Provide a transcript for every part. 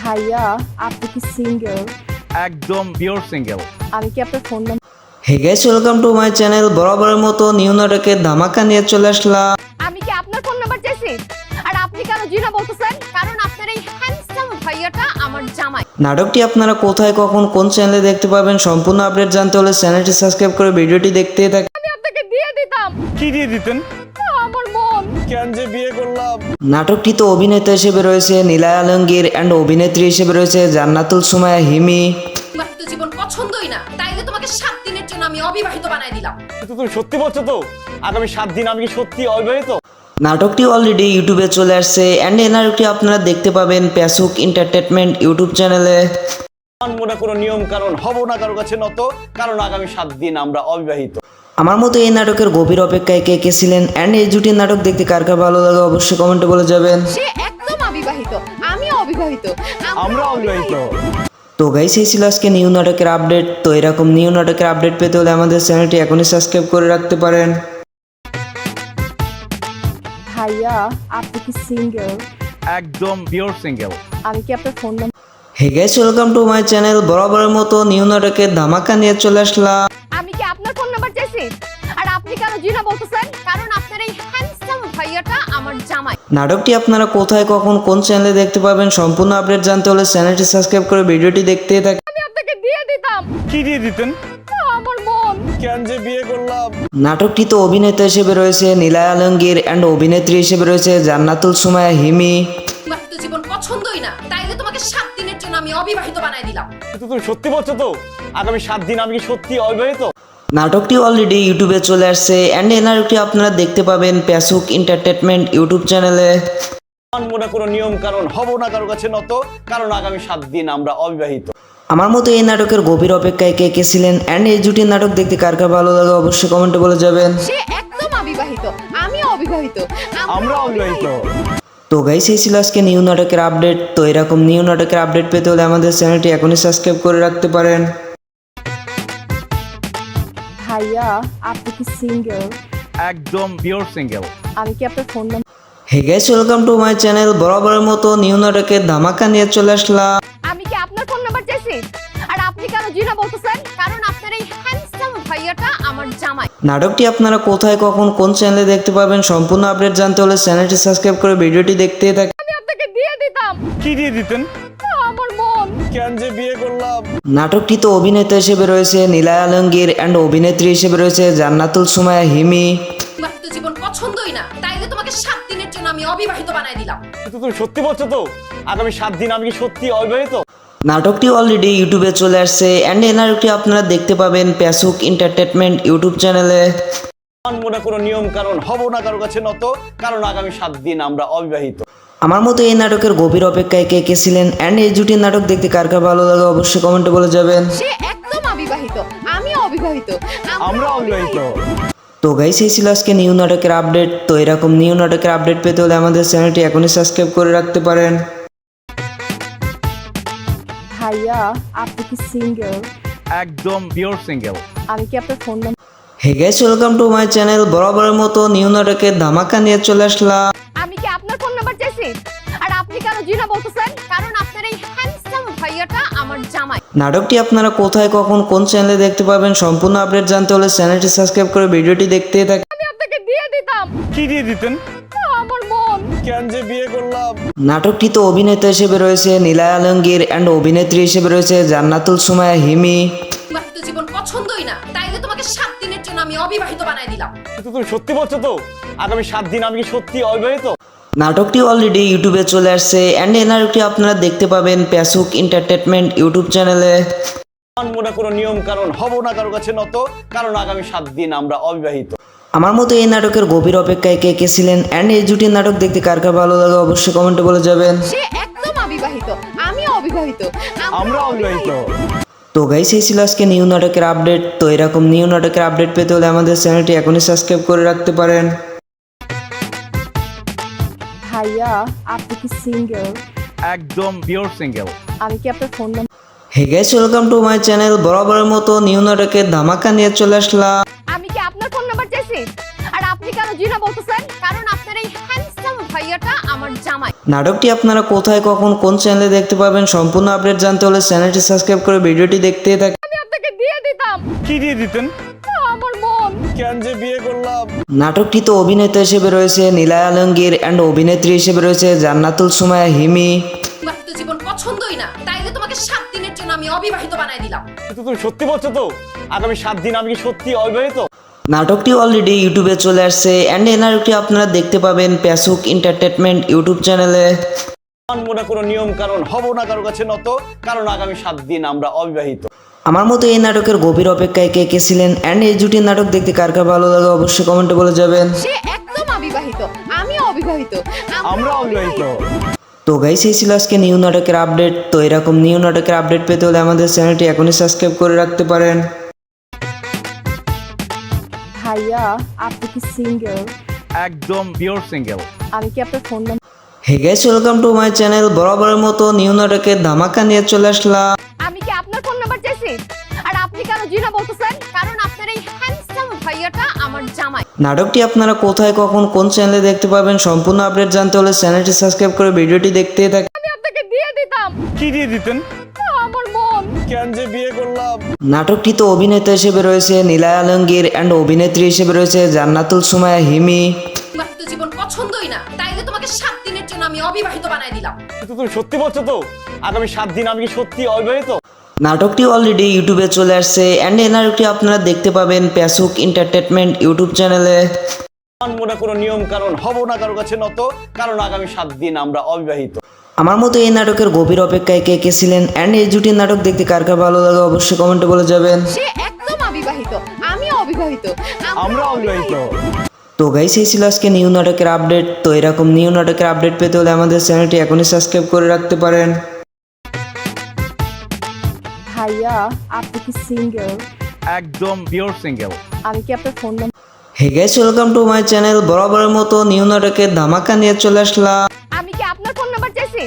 ভাইয়া, আপনি কি সিঙ্গেল? একদম পিওর সিঙ্গেল। আমি কি আপনার phone number? Hey guys, welcome to my channel. বরাবরের মতো নিউ নাটকের ধামাকা নিয়ে চলে আসলাম। আমি কি আপনার ফোন নাম্বার চাইছি? আর আপনি কেন জিনা বলতেছেন? কারণ আপনার এই হ্যান্ডসাম ভাইয়াটা আমার জামাই। নাটকটি আপনারা কোথায়, কখন, কোন চ্যানেলে দেখতে পাবেন সম্পূর্ণ আপডেট জানতে হলে চ্যানেলটি সাবস্ক্রাইব করে ভিডিওটি দেখতে থাকুন। আমি আপনাকে দিয়ে দিতাম কি দিয়ে দিতেন? আমার মন। কেন যে বিয়ে করলাম? নাটকটিতে অভিনেতা হিসেবে রয়েছে নীলায় আলমগীর অ্যান্ড অভিনেত্রী হিসেবে রয়েছে জান্নাতুল সুমাইয়া হিমি। বিবাহিত জীবন পছন্দই না, তাইলে তোমাকে 7 দিনের জন্য আমি অবিবাহিত বানাই দিলাম। কিন্তু তুমি সত্যি বলছো তো? আগামী 7 দিন আমি কি সত্যি অবিবাহিত? নাটকটি অলরেডি ইউটিউবে চলে আসছে অ্যান্ড এই নাটকটি আপনারা দেখতে পাবেন প্যাসুক এন্টারটেনমেন্ট ইউটিউব চ্যানেলে। মানবো না কোনো নিয়ম কারণ, হব না কারো কাছে নত, কারণ আগামী 7 দিন আমরা অবিবাহিত। আমার মতো এই নাটকের গভীর অপেক্ষায় কে কে ছিলেন অ্যান্ড এই জুটির নাটক দেখতে কার কার ভালো লাগে অবশ্যই কমেন্টে বলে যাবেন। সে একদম অবিবাহিত, আমি অবিবাহিত, আমরা অবিবাহিত। তো গাইস, এই ছিল আজকে নিউ নাটকের আপডেট। তো এরকম নিউ নাটকের আপডেট পেতে হলে আমাদের চ্যানেলটি এখনই সাবস্ক্রাইব করে রাখতে পারেন। ভাইয়া, আপনি কি সিঙ্গেল? একদম পিওর সিঙ্গেল। আমি কি আপনার phone number? Hey guys, welcome to my channel. বরাবরের মতো নিউ নাটকের ধামাকা নিয়ে চলে আসলাম। আমি কি আপনার ফোন নাম্বার চাইছি? আর আপনি কেন জিনা বলতেছেন? কারণ আপনার এই হ্যান্ডসাম ভাইয়াটা আমার জামাই। নাটকটি আপনারা কোথায়, কখন, কোন চ্যানেলে দেখতে পাবেন সম্পূর্ণ আপডেট জানতে হলে চ্যানেলটি সাবস্ক্রাইব করে ভিডিওটি দেখতে থাকুন। আমি আপনাকে দিয়ে দিতাম কি দিয়ে দিতেন? আমার মন। কেন যে বিয়ে করলাম? নাটকটিতে অভিনেতা হিসেবে রয়েছে নীলায় আলমগীর অ্যান্ড অভিনেত্রী হিসেবে রয়েছে জান্নাতুল সুমাইয়া হিমি। বিবাহিত জীবন পছন্দই না, তাইলে তোমাকে 7 দিনের জন্য আমি অবিবাহিত বানাই দিলাম। কিন্তু তুমি সত্যি বলছো তো? আগামী 7 দিন আমি কি সত্যি অবিবাহিত? নাটকটি অলরেডি ইউটিউবে চলে আসছে অ্যান্ড এই নাটকটি আপনারা দেখতে পাবেন প্যাসুক এন্টারটেনমেন্ট ইউটিউব চ্যানেলে। মানবো না কোনো নিয়ম কারণ, হব না কারো কাছে নত, কারণ আগামী 7 দিন আমরা অবিবাহিত। আমার মতো এই নাটকের গভীর অপেক্ষায় কে কে ছিলেন অ্যান্ড এই জুটির নাটক দেখতে কার কার ভালো লাগে অবশ্যই কমেন্টে বলে যাবেন। সে একদম অবিবাহিত, আমি অবিবাহিত, আমরা অবিবাহিত। তো গাইস, এই ছিল আজকে নিউ নাটকের আপডেট। তো এরকম নিউ নাটকের আপডেট পেতে হলে আমাদের চ্যানেলটি এখনই সাবস্ক্রাইব করে রাখতে পারেন। ভাইয়া, আপনি কি সিঙ্গেল? একদম পিওর সিঙ্গেল। আমি কি আপনার phone number? Hey guys, welcome to my channel. বরাবরের মতো নিউ নাটকের ধামাকা নিয়ে চলে আসলাম। আমি কি আপনার ফোন নাম্বার চাইছি? আর আপনি কেন জিনা বলতেছেন? কারণ আপনার এই হ্যান্ডসাম ভাইয়াটা আমার জামাই। নাটকটি আপনারা কোথায়, কখন, কোন চ্যানেলে দেখতে পাবেন সম্পূর্ণ আপডেট জানতে হলে চ্যানেলটি সাবস্ক্রাইব করে ভিডিওটি দেখতে থাকুন। আমি আপনাকে দিয়ে দিতাম কি দিয়ে দিতেন? আমার মন। কেন যে বিয়ে করলাম? নাটকটিতে অভিনেতা হিসেবে রয়েছে নীলায় আলমগীর অ্যান্ড অভিনেত্রী হিসেবে রয়েছে জান্নাতুল সুমাইয়া হিমি। বিবাহিত জীবন পছন্দই না, তাইলে তোমাকে 7 দিনের জন্য আমি অবিবাহিত বানাই দিলাম। কিন্তু তুমি সত্যি বলছো তো? আগামী 7 দিন আমি কি সত্যি অবিবাহিত? নাটকটি অলরেডি ইউটিউবে চলে আসছে অ্যান্ড এই নাটকটি আপনারা দেখতে পাবেন প্যাসুক এন্টারটেনমেন্ট ইউটিউব চ্যানেলে। মানবো না কোনো নিয়ম কারণ, হব না কারো কাছে নত, কারণ আগামী 7 দিন আমরা অবিবাহিত। আমার মতো এই নাটকের গভীর অপেক্ষায় কে কে ছিলেন অ্যান্ড এই জুটির নাটক দেখতে কার কার ভালো লাগে অবশ্যই কমেন্টে বলে যাবেন। সে একদম অবিবাহিত, আমি অবিবাহিত, আমরা অবিবাহিত। তো গাইস, এই ছিল আজকে নিউ নাটকের আপডেট। তো এরকম নিউ নাটকের আপডেট পেতে হলে আমাদের চ্যানেলটি এখনই সাবস্ক্রাইব করে রাখতে পারেন। ভাইয়া, আপনি কি সিঙ্গেল? একদম পিওর সিঙ্গেল। আমি কি আপনার phone number? Hey guys, welcome to my channel. বরাবরের মতো নিউ নাটকের ধামাকা নিয়ে চলে আসলাম। আমি কি আপনার ফোন নাম্বার চাইছি? আর আপনি কেন জিনা বলতেছেন? কারণ আপনার এই হ্যান্ডসাম ভাইয়াটা আমার জামাই। নাটকটি আপনারা কোথায়, কখন, কোন চ্যানেলে দেখতে পাবেন সম্পূর্ণ আপডেট জানতে হলে চ্যানেলটি সাবস্ক্রাইব করে ভিডিওটি দেখতে থাকুন। আমি আপনাকে দিয়ে দিতাম কি দিয়ে দিতেন? আমার মন। কেন যে বিয়ে করলাম? নাটকটিতে অভিনেতা হিসেবে রয়েছে নীলায় আলমগীর অ্যান্ড অভিনেত্রী হিসেবে রয়েছে জান্নাতুল সুমাইয়া হিমি। বিবাহিত জীবন পছন্দই না, তাইলে তোমাকে 7 দিনের জন্য আমি অবিবাহিত বানাই দিলাম। কিন্তু তুমি সত্যি বলছো তো? আগামী 7 দিন আমি কি সত্যি অবিবাহিত? নাটকটি অলরেডি ইউটিউবে চলে আসছে অ্যান্ড এই নাটকটি আপনারা দেখতে পাবেন প্যাসুক এন্টারটেনমেন্ট ইউটিউব চ্যানেলে। মানবো না কোনো নিয়ম কারণ, হব না কারো কাছে নত, কারণ আগামী 7 দিন আমরা অবিবাহিত। আমার মতো এই নাটকের গভীর অপেক্ষায় কে কে ছিলেন অ্যান্ড এই জুটির নাটক দেখতে কার কার ভালো লাগে অবশ্যই কমেন্টে বলে যাবেন। সে একদম অবিবাহিত, আমি অবিবাহিত, আমরা অবিবাহিত। তো গাইস, এই ছিল আজকে নিউ নাটকের আপডেট। তো এরকম নিউ নাটকের আপডেট পেতে হলে আমাদের চ্যানেলটি এখনই সাবস্ক্রাইব করে রাখতে পারেন। ভাইয়া, আপনি কি সিঙ্গেল? একদম পিওর সিঙ্গেল। আমি কি আপনার phone number? Hey guys, welcome to my channel. বরাবরের মতো নিউ নাটকের ধামাকা নিয়ে চলে আসলাম। আমি কি আপনার ফোন নাম্বার চাইছি? আর আপনি কেন জিনা বলতেছেন? কারণ আপনার এই হ্যান্ডসাম ভাইয়াটা আমার জামাই। নাটকটি আপনারা কোথায় কখন কোন চ্যানেলে দেখতে পাবেন সম্পূর্ণ আপডেট জানতে হলে চ্যানেলটি সাবস্ক্রাইব করে ভিডিওটি দেখতে থাকুন। আমি আপনাকে দিয়ে দিতাম কি দিয়ে দিতেন? আমার মন। কেন যে বিয়ে করলাম? নাটকটিতে অভিনেতা হিসেবে রয়েছে নীলায় আলমগীর অ্যান্ড অভিনেত্রী হিসেবে রয়েছে জান্নাতুল সুমাইয়া হিমি। তোমার তো জীবন পছন্দই না, তাইলে তোমাকে 7 দিনের জন্য আমি অবিবাহিত বানাই দিলাম। কিন্তু তুমি সত্যি বলছো তো? আগামী 7 দিন আমি কি সত্যি অবিবাহিত? নাটকটি অলরেডি ইউটিউবে চলে আসছে অ্যান্ড এই নাটকটি আপনারা দেখতে পাবেন প্যাসুক এন্টারটেনমেন্ট ইউটিউব চ্যানেলে। মানবো না কোনো নিয়ম কারণ, হব না কারো কাছে নত, কারণ আগামী 7 দিন আমরা অবিবাহিত। আমার মতো এই নাটকের গভীর অপেক্ষায় কে কে ছিলেন অ্যান্ড এই জুটির নাটক দেখতে কার কার ভালো লাগে অবশ্যই কমেন্টে বলে যাবেন। সে একদম অবিবাহিত, আমি অবিবাহিত, আমরা অবিবাহিত। তো গাইস এই ছিল আজকে নিউ নাটকের আপডেট। তো এরকম নিউ নাটকের আপডেট পেতে হলে আমাদের চ্যানেলটি এখনই সাবস্ক্রাইব করে রাখতে পারেন। ভাইয়া আপনি কি সিঙ্গেল? একদম পিওর সিঙ্গেল। আমি কি আপনার phone number? Hey guys welcome to my channel. বরাবরের মতো নিউ নাটকের ধামাকা নিয়ে চলে আসলাম। আমি কি আপনার ফোন নাম্বার চাইছি? আর আপনি কেন জিনা বলতেছেন? কারণ আপনার এই হ্যান্ডসাম ভাইয়াটা আমার জামাই। নাটকটি আপনারা কোথায় কখন কোন চ্যানেলে দেখতে পাবেন সম্পূর্ণ আপডেট জানতে হলে চ্যানেলটি সাবস্ক্রাইব করে ভিডিওটি দেখতে থাকুন। আমি আপনাকে দিয়ে দিতাম কি দিয়ে দিতেন? আমার মন। কেন যে বিয়ে করলাম? নাটকটিতে অভিনেতা হিসেবে রয়েছে নীলায় আলমগীর অ্যান্ড অভিনেত্রী হিসেবে রয়েছে জান্নাতুল সুমাইয়া হিমি। তোমার তো জীবন পছন্দই না, তাইলে তোমাকে 7 দিনের জন্য আমি অবিবাহিত বানাই দিলাম। কিন্তু তুমি সত্যি বলছো তো? আগামী 7 দিন আমি কি সত্যি অবিবাহিত? নাটকটি অলরেডি ইউটিউবে চলে আসছে অ্যান্ড এই নাটকটি আপনারা দেখতে পাবেন প্যাসুক এন্টারটেনমেন্ট ইউটিউব চ্যানেলে। মানবো না কোনো নিয়ম কারণ, হব না কারো কাছে নত, কারণ আগামী 7 দিন আমরা অবিবাহিত। আমার মতো এই নাটকের গভীর অপেক্ষায় কে কে ছিলেন অ্যান্ড এই জুটির নাটক দেখতে কার কার ভালো লাগে অবশ্যই কমেন্টে বলে যাবেন। সে একদম অবিবাহিত, আমি অবিবাহিত, আমরা অবিবাহিত। তো গাইস এই ছিল আজকে নিউ নাটকের আপডেট। তো এরকম নিউ নাটকের আপডেট পেতে হলে আমাদের চ্যানেলটি এখনই সাবস্ক্রাইব করে রাখতে পারেন। ভাইয়া আপনি কি সিঙ্গেল? একদম পিওর সিঙ্গেল। আমি কি আপনার phone number? Hey guys welcome to my channel. বরাবরের মতো নিউ নাটকের ধামাকা নিয়ে চলে আসলাম। আমি কি আপনার ফোন নাম্বার চাইছি?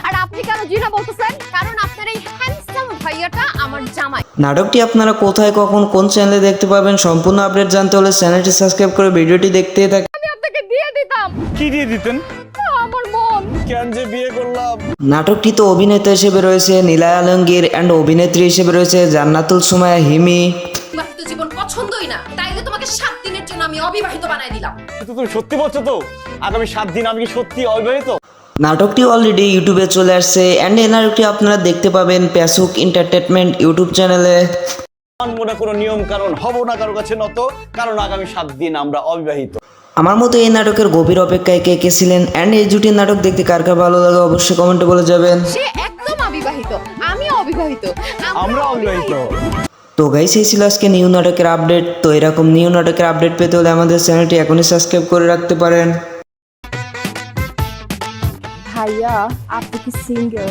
আর আপনি কেন জিনা বলতেছেন? কারণ আপনার এই হ্যান্ডসাম ভাইয়াটা আমার জামাই। নাটকটি আপনারা কোথায় কখন কোন চ্যানেলে দেখতে পাবেন সম্পূর্ণ আপডেট জানতে হলে চ্যানেলটি সাবস্ক্রাইব করে ভিডিওটি দেখতে থাকুন। আমি আপনাকে দিয়ে দিতাম কি দিয়ে দিতেন? আমার মন। কেন যে বিয়ে করলাম? নাটকটিতে অভিনেতা হিসেবে রয়েছে নীলায় আলমগীর অ্যান্ড অভিনেত্রী হিসেবে রয়েছে জান্নাতুল সুমাইয়া হিমি। তোমার তো জীবন পছন্দই না, তাইলে তোমাকে 7 দিনের জন্য আমি অবিবাহিত বানাই দিলাম। কিন্তু তুমি সত্যি বলছো তো? আগামী 7 দিন আমি কি সত্যি অবিবাহিত? নাটকটি অলরেডি ইউটিউবে চলে আসছে অ্যান্ড এই নাটকটি আপনারা দেখতে পাবেন প্যাসুক এন্টারটেনমেন্ট ইউটিউব চ্যানেলে। মানবো না কোনো নিয়ম কারণ, হব না কারো কাছে নত, কারণ আগামী 7 দিন আমরা অবিবাহিত। আমার মতো এই নাটকের গভীর অপেক্ষায় কে কে ছিলেন অ্যান্ড এই জুটির নাটক দেখতে কার কার ভালো লাগে অবশ্যই কমেন্টে বলে যাবেন। সে একদম অবিবাহিত, আমি অবিবাহিত, আমরা অবিবাহিত। তো গাইস এই ছিল আজকে নিউ নাটকের আপডেট। তো এরকম নিউ নাটকের আপডেট পেতে হলে আমাদের চ্যানেলটি এখনই সাবস্ক্রাইব করে রাখতে পারেন। ভাইয়া আপনি কি সিঙ্গেল?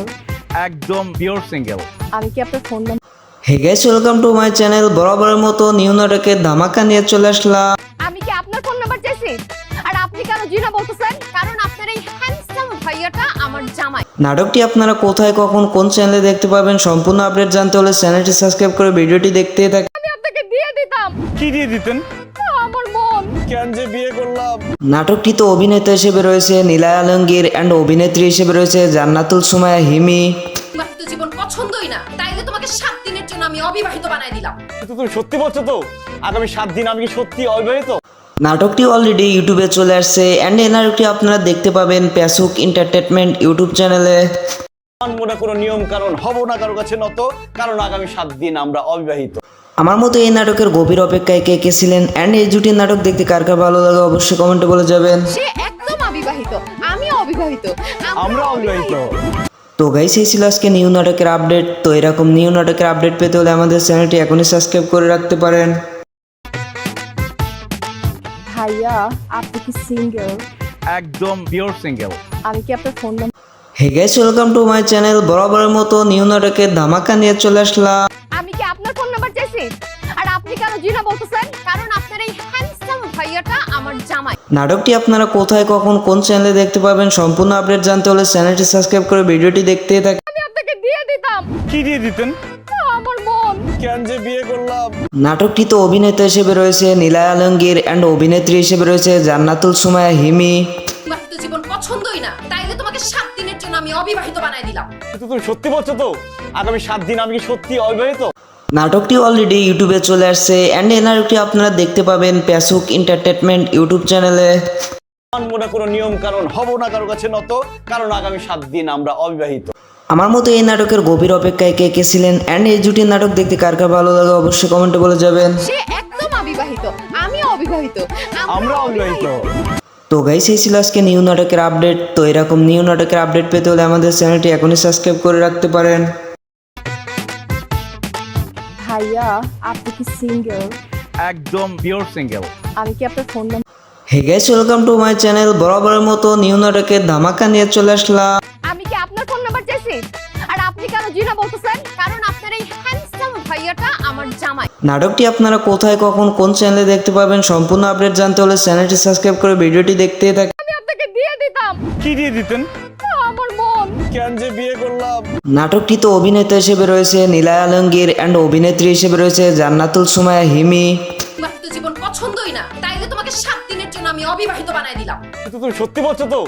একদম পিওর সিঙ্গেল। আমি কি আপনার phone number? Hey guys welcome to my channel. বরাবরের মতো নিউ নাটকের ধামাকা নিয়ে চলে আসলাম। আমি কি আপনার ফোন নাম্বার চাইছি? আর আপনি কেন জিনা বলতেছেন? কারণ আপনার এই হ্যান্ডসাম ভাইয়াটা আমার জামাই। নাটকটি আপনারা কোথায় কখন কোন চ্যানেলে দেখতে পাবেন সম্পূর্ণ আপডেট জানতে হলে চ্যানেলটি সাবস্ক্রাইব করে ভিডিওটি দেখতে থাকুন। আমি আপনাকে দিয়ে দিতাম কি দিয়ে দিতেন? আমার মন। কেন যে বিয়ে করলাম? নাটকটিতে অভিনেতা হিসেবে রয়েছে নীলায় আলমগীর অ্যান্ড অভিনেত্রী হিসেবে রয়েছে জান্নাতুল সুমাইয়া হিমি। তোমার তো জীবন পছন্দই না, তাইলে তোমাকে 7 দিনের জন্য আমি অবিবাহিত বানাই দিলাম। কিন্তু তুমি সত্যি বলছো তো? আগামী 7 দিন আমি কি সত্যি অবিবাহিত? নাটকটি অলরেডি ইউটিউবে চলে আসছে অ্যান্ড এই নাটকটি আপনারা দেখতে পাবেন প্যাসুক এন্টারটেনমেন্ট ইউটিউব চ্যানেলে। মানবো না কোনো নিয়ম কারণ, হব না কারো কাছে নত, কারণ আগামী 7 দিন আমরা অবিবাহিত। আমার মতো এই নাটকের গভীর অপেক্ষায় কে কে ছিলেন অ্যান্ড এই জুটির নাটক দেখতে কার কার ভালো লাগে অবশ্যই কমেন্টে বলে যাবেন। সে একদম অবিবাহিত, আমি অবিবাহিত, আমরা অবিবাহিত। তো গাইস এই ছিল আজকে নিউ নাটকের আপডেট। তো এরকম নিউ নাটকের আপডেট পেতে হলে আমাদের চ্যানেলটি এখনই সাবস্ক্রাইব করে রাখতে পারেন। ভাইয়া আপনি কি সিঙ্গেল? একদম পিওর সিঙ্গেল। আমি কি আপনার phone number? Hey guys welcome to my channel. বরাবরের মতো নিউ নাটকের ধামাকা নিয়ে চলে আসলাম। আমি কি আপনার ফোন নাম্বার চাইছি? আর আপনি কেন জিনা বলতেছেন? কারণ আপনার এই হ্যান্ডসাম ভাইয়াটা আমার জামাই। নাটকটি আপনারা কোথায় কখন কোন চ্যানেলে দেখতে পাবেন সম্পূর্ণ আপডেট জানতে হলে চ্যানেলটি সাবস্ক্রাইব করে ভিডিওটি দেখতে থাকুন। আমি আপনাকে দিয়ে দিতাম কি দিয়ে দিতেন? আমার মন। কেন যে বিয়ে করলাম? নাটকটিতে অভিনেতা হিসেবে রয়েছে নীলায় আলমগীর অ্যান্ড অভিনেত্রী হিসেবে রয়েছে জান্নাতুল সুমাইয়া হিমি। তোমার তো জীবন পছন্দই না, তাইলে তোমাকে 7 দিনের জন্য আমি অবিবাহিত বানাই দিলাম। কিন্তু তুমি সত্যি বলছো তো? আগামী 7 দিন আমি কি সত্যি অবিবাহিত? নাটকটি অলরেডি ইউটিউবে চলে আসছে অ্যান্ড এই নাটকটি আপনারা দেখতে পাবেন প্যাসুক এন্টারটেনমেন্ট ইউটিউব চ্যানেলে। মনে কোনো নিয়ম কারণ হব না কারো কাছে নত, কারণ আগামী 7 দিন আমরা অবিবাহিত। আমার মতো এই নাটকের গভীর অপেক্ষায় কে কে ছিলেন অ্যান্ড এই জুটির নাটক দেখতে কার কার ভালো লাগে অবশ্যই কমেন্টে বলে যাবেন। সে একদম অবিবাহিত, আমি অবিবাহিত, আমরা অবিবাহিত। তো গাইস এই ছিল আজকে নিউ নাটকের আপডেট। তো এরকম নিউ নাটকের আপডেট পেতে হলে আমাদের চ্যানেলটি এখনই সাবস্ক্রাইব করে রাখতে পারেন। ভাইয়া আপনি কি সিঙ্গেল? একদম পিওর সিঙ্গেল। আমি কি আপনার phone number? Hey guys welcome to my channel. বরাবরের মতো নিউ নাটকের ধামাকা নিয়ে চলে আসলাম। আমি কি আপনার ফোন নাম্বার চাইছি? আর আপনি কেন জিনা বলতেছেন? কারণ আপনার এই হ্যান্ডসাম ভাইয়াটা আমার জামাই। নাটকটি আপনারা কোথায় কখন কোন চ্যানেলে দেখতে পাবেন সম্পূর্ণ আপডেট জানতে হলে চ্যানেলটি সাবস্ক্রাইব করে ভিডিওটি দেখতে থাকুন। আমি আপনাকে দিয়ে দিতাম কি দিয়ে দিতেন? আমার মন। কেন যে বিয়ে করলাম? নাটকটিতে অভিনেতা হিসেবে রয়েছে নীলায় আলমগীর অ্যান্ড অভিনেত্রী হিসেবে রয়েছে জান্নাতুল সুমাইয়া হিমি। তোমার তো জীবন পছন্দই না, তাইলে তোমাকে 7 দিনের জন্য আমি অবিবাহিত বানাই দিলাম। কিন্তু তুমি সত্যি বলছো তো?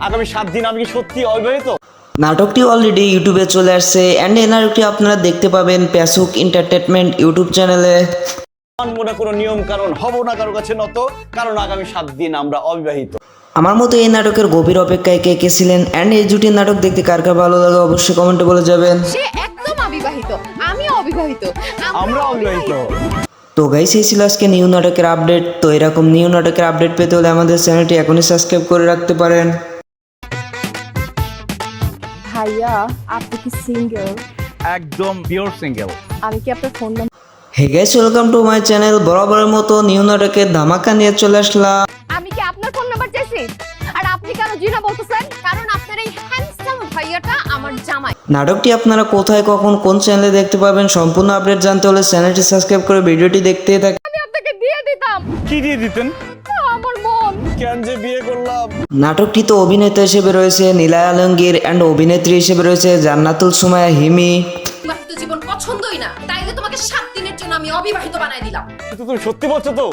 আগামী 7 দিন আমি কি সত্যি অবিবাহিত? নাটকটি অলরেডি ইউটিউবে চলে আসছে অ্যান্ড এই নাটকটি আপনারা দেখতে পাবেন প্যাসুক এন্টারটেনমেন্ট ইউটিউব চ্যানেলে। মনে কোনো নিয়ম কারণ হব না কারো কাছে নত, কারণ আগামী 7 দিন আমরা অবিবাহিত। আমার মতো এই নাটকের গভীর অপেক্ষায় কে কে ছিলেন অ্যান্ড এই জুটির নাটক দেখতে কার কার ভালো লাগে অবশ্যই কমেন্টে বলে যাবেন। সে একদম অবিবাহিত, আমি অবিবাহিত, আমরা অবিবাহিত। তো গাইস এই ছিল আজকে নিউ নাটকের আপডেট। তো এরকম নিউ নাটকের আপডেট পেতে হলে আমাদের চ্যানেলটি এখনই সাবস্ক্রাইব করে রাখতে পারেন। ভাইয়া আপনি কি সিঙ্গেল? একদম পিওর সিঙ্গেল। আমি কি আপনার phone number? Hey guys welcome to my channel. বরাবরের মতো নিউ নাটকের ধামাকা নিয়ে চলে আসলাম। আমি কি আপনার ফোন নাম্বার চাইছি? আর আপনি কেন জিনা বলতেছেন? কারণ আপনার এই হ্যান্ডসাম ভাইয়াটা আমার জামাই। নাটকটি আপনারা কোথায় কখন কোন চ্যানেলে দেখতে পাবেন সম্পূর্ণ আপডেট জানতে হলে চ্যানেলটি সাবস্ক্রাইব করে ভিডিওটি দেখতে থাকুন। আমি আপনাকে দিয়ে দিতাম কি দিয়ে দিতেন? আমার মন। কেন যে বিয়ে করলাম? নাটকটিতে অভিনেতা হিসেবে রয়েছে নীলায় আলমগীর অ্যান্ড অভিনেত্রী হিসেবে রয়েছে জান্নাতুল সুমাইয়া হিমি। তোমার তো জীবন পছন্দই না, তাইলে তোমাকে 7 দিনের জন্য আমি অবিবাহিত বানাই দিলাম। কিন্তু তুমি সত্যি বলছো তো?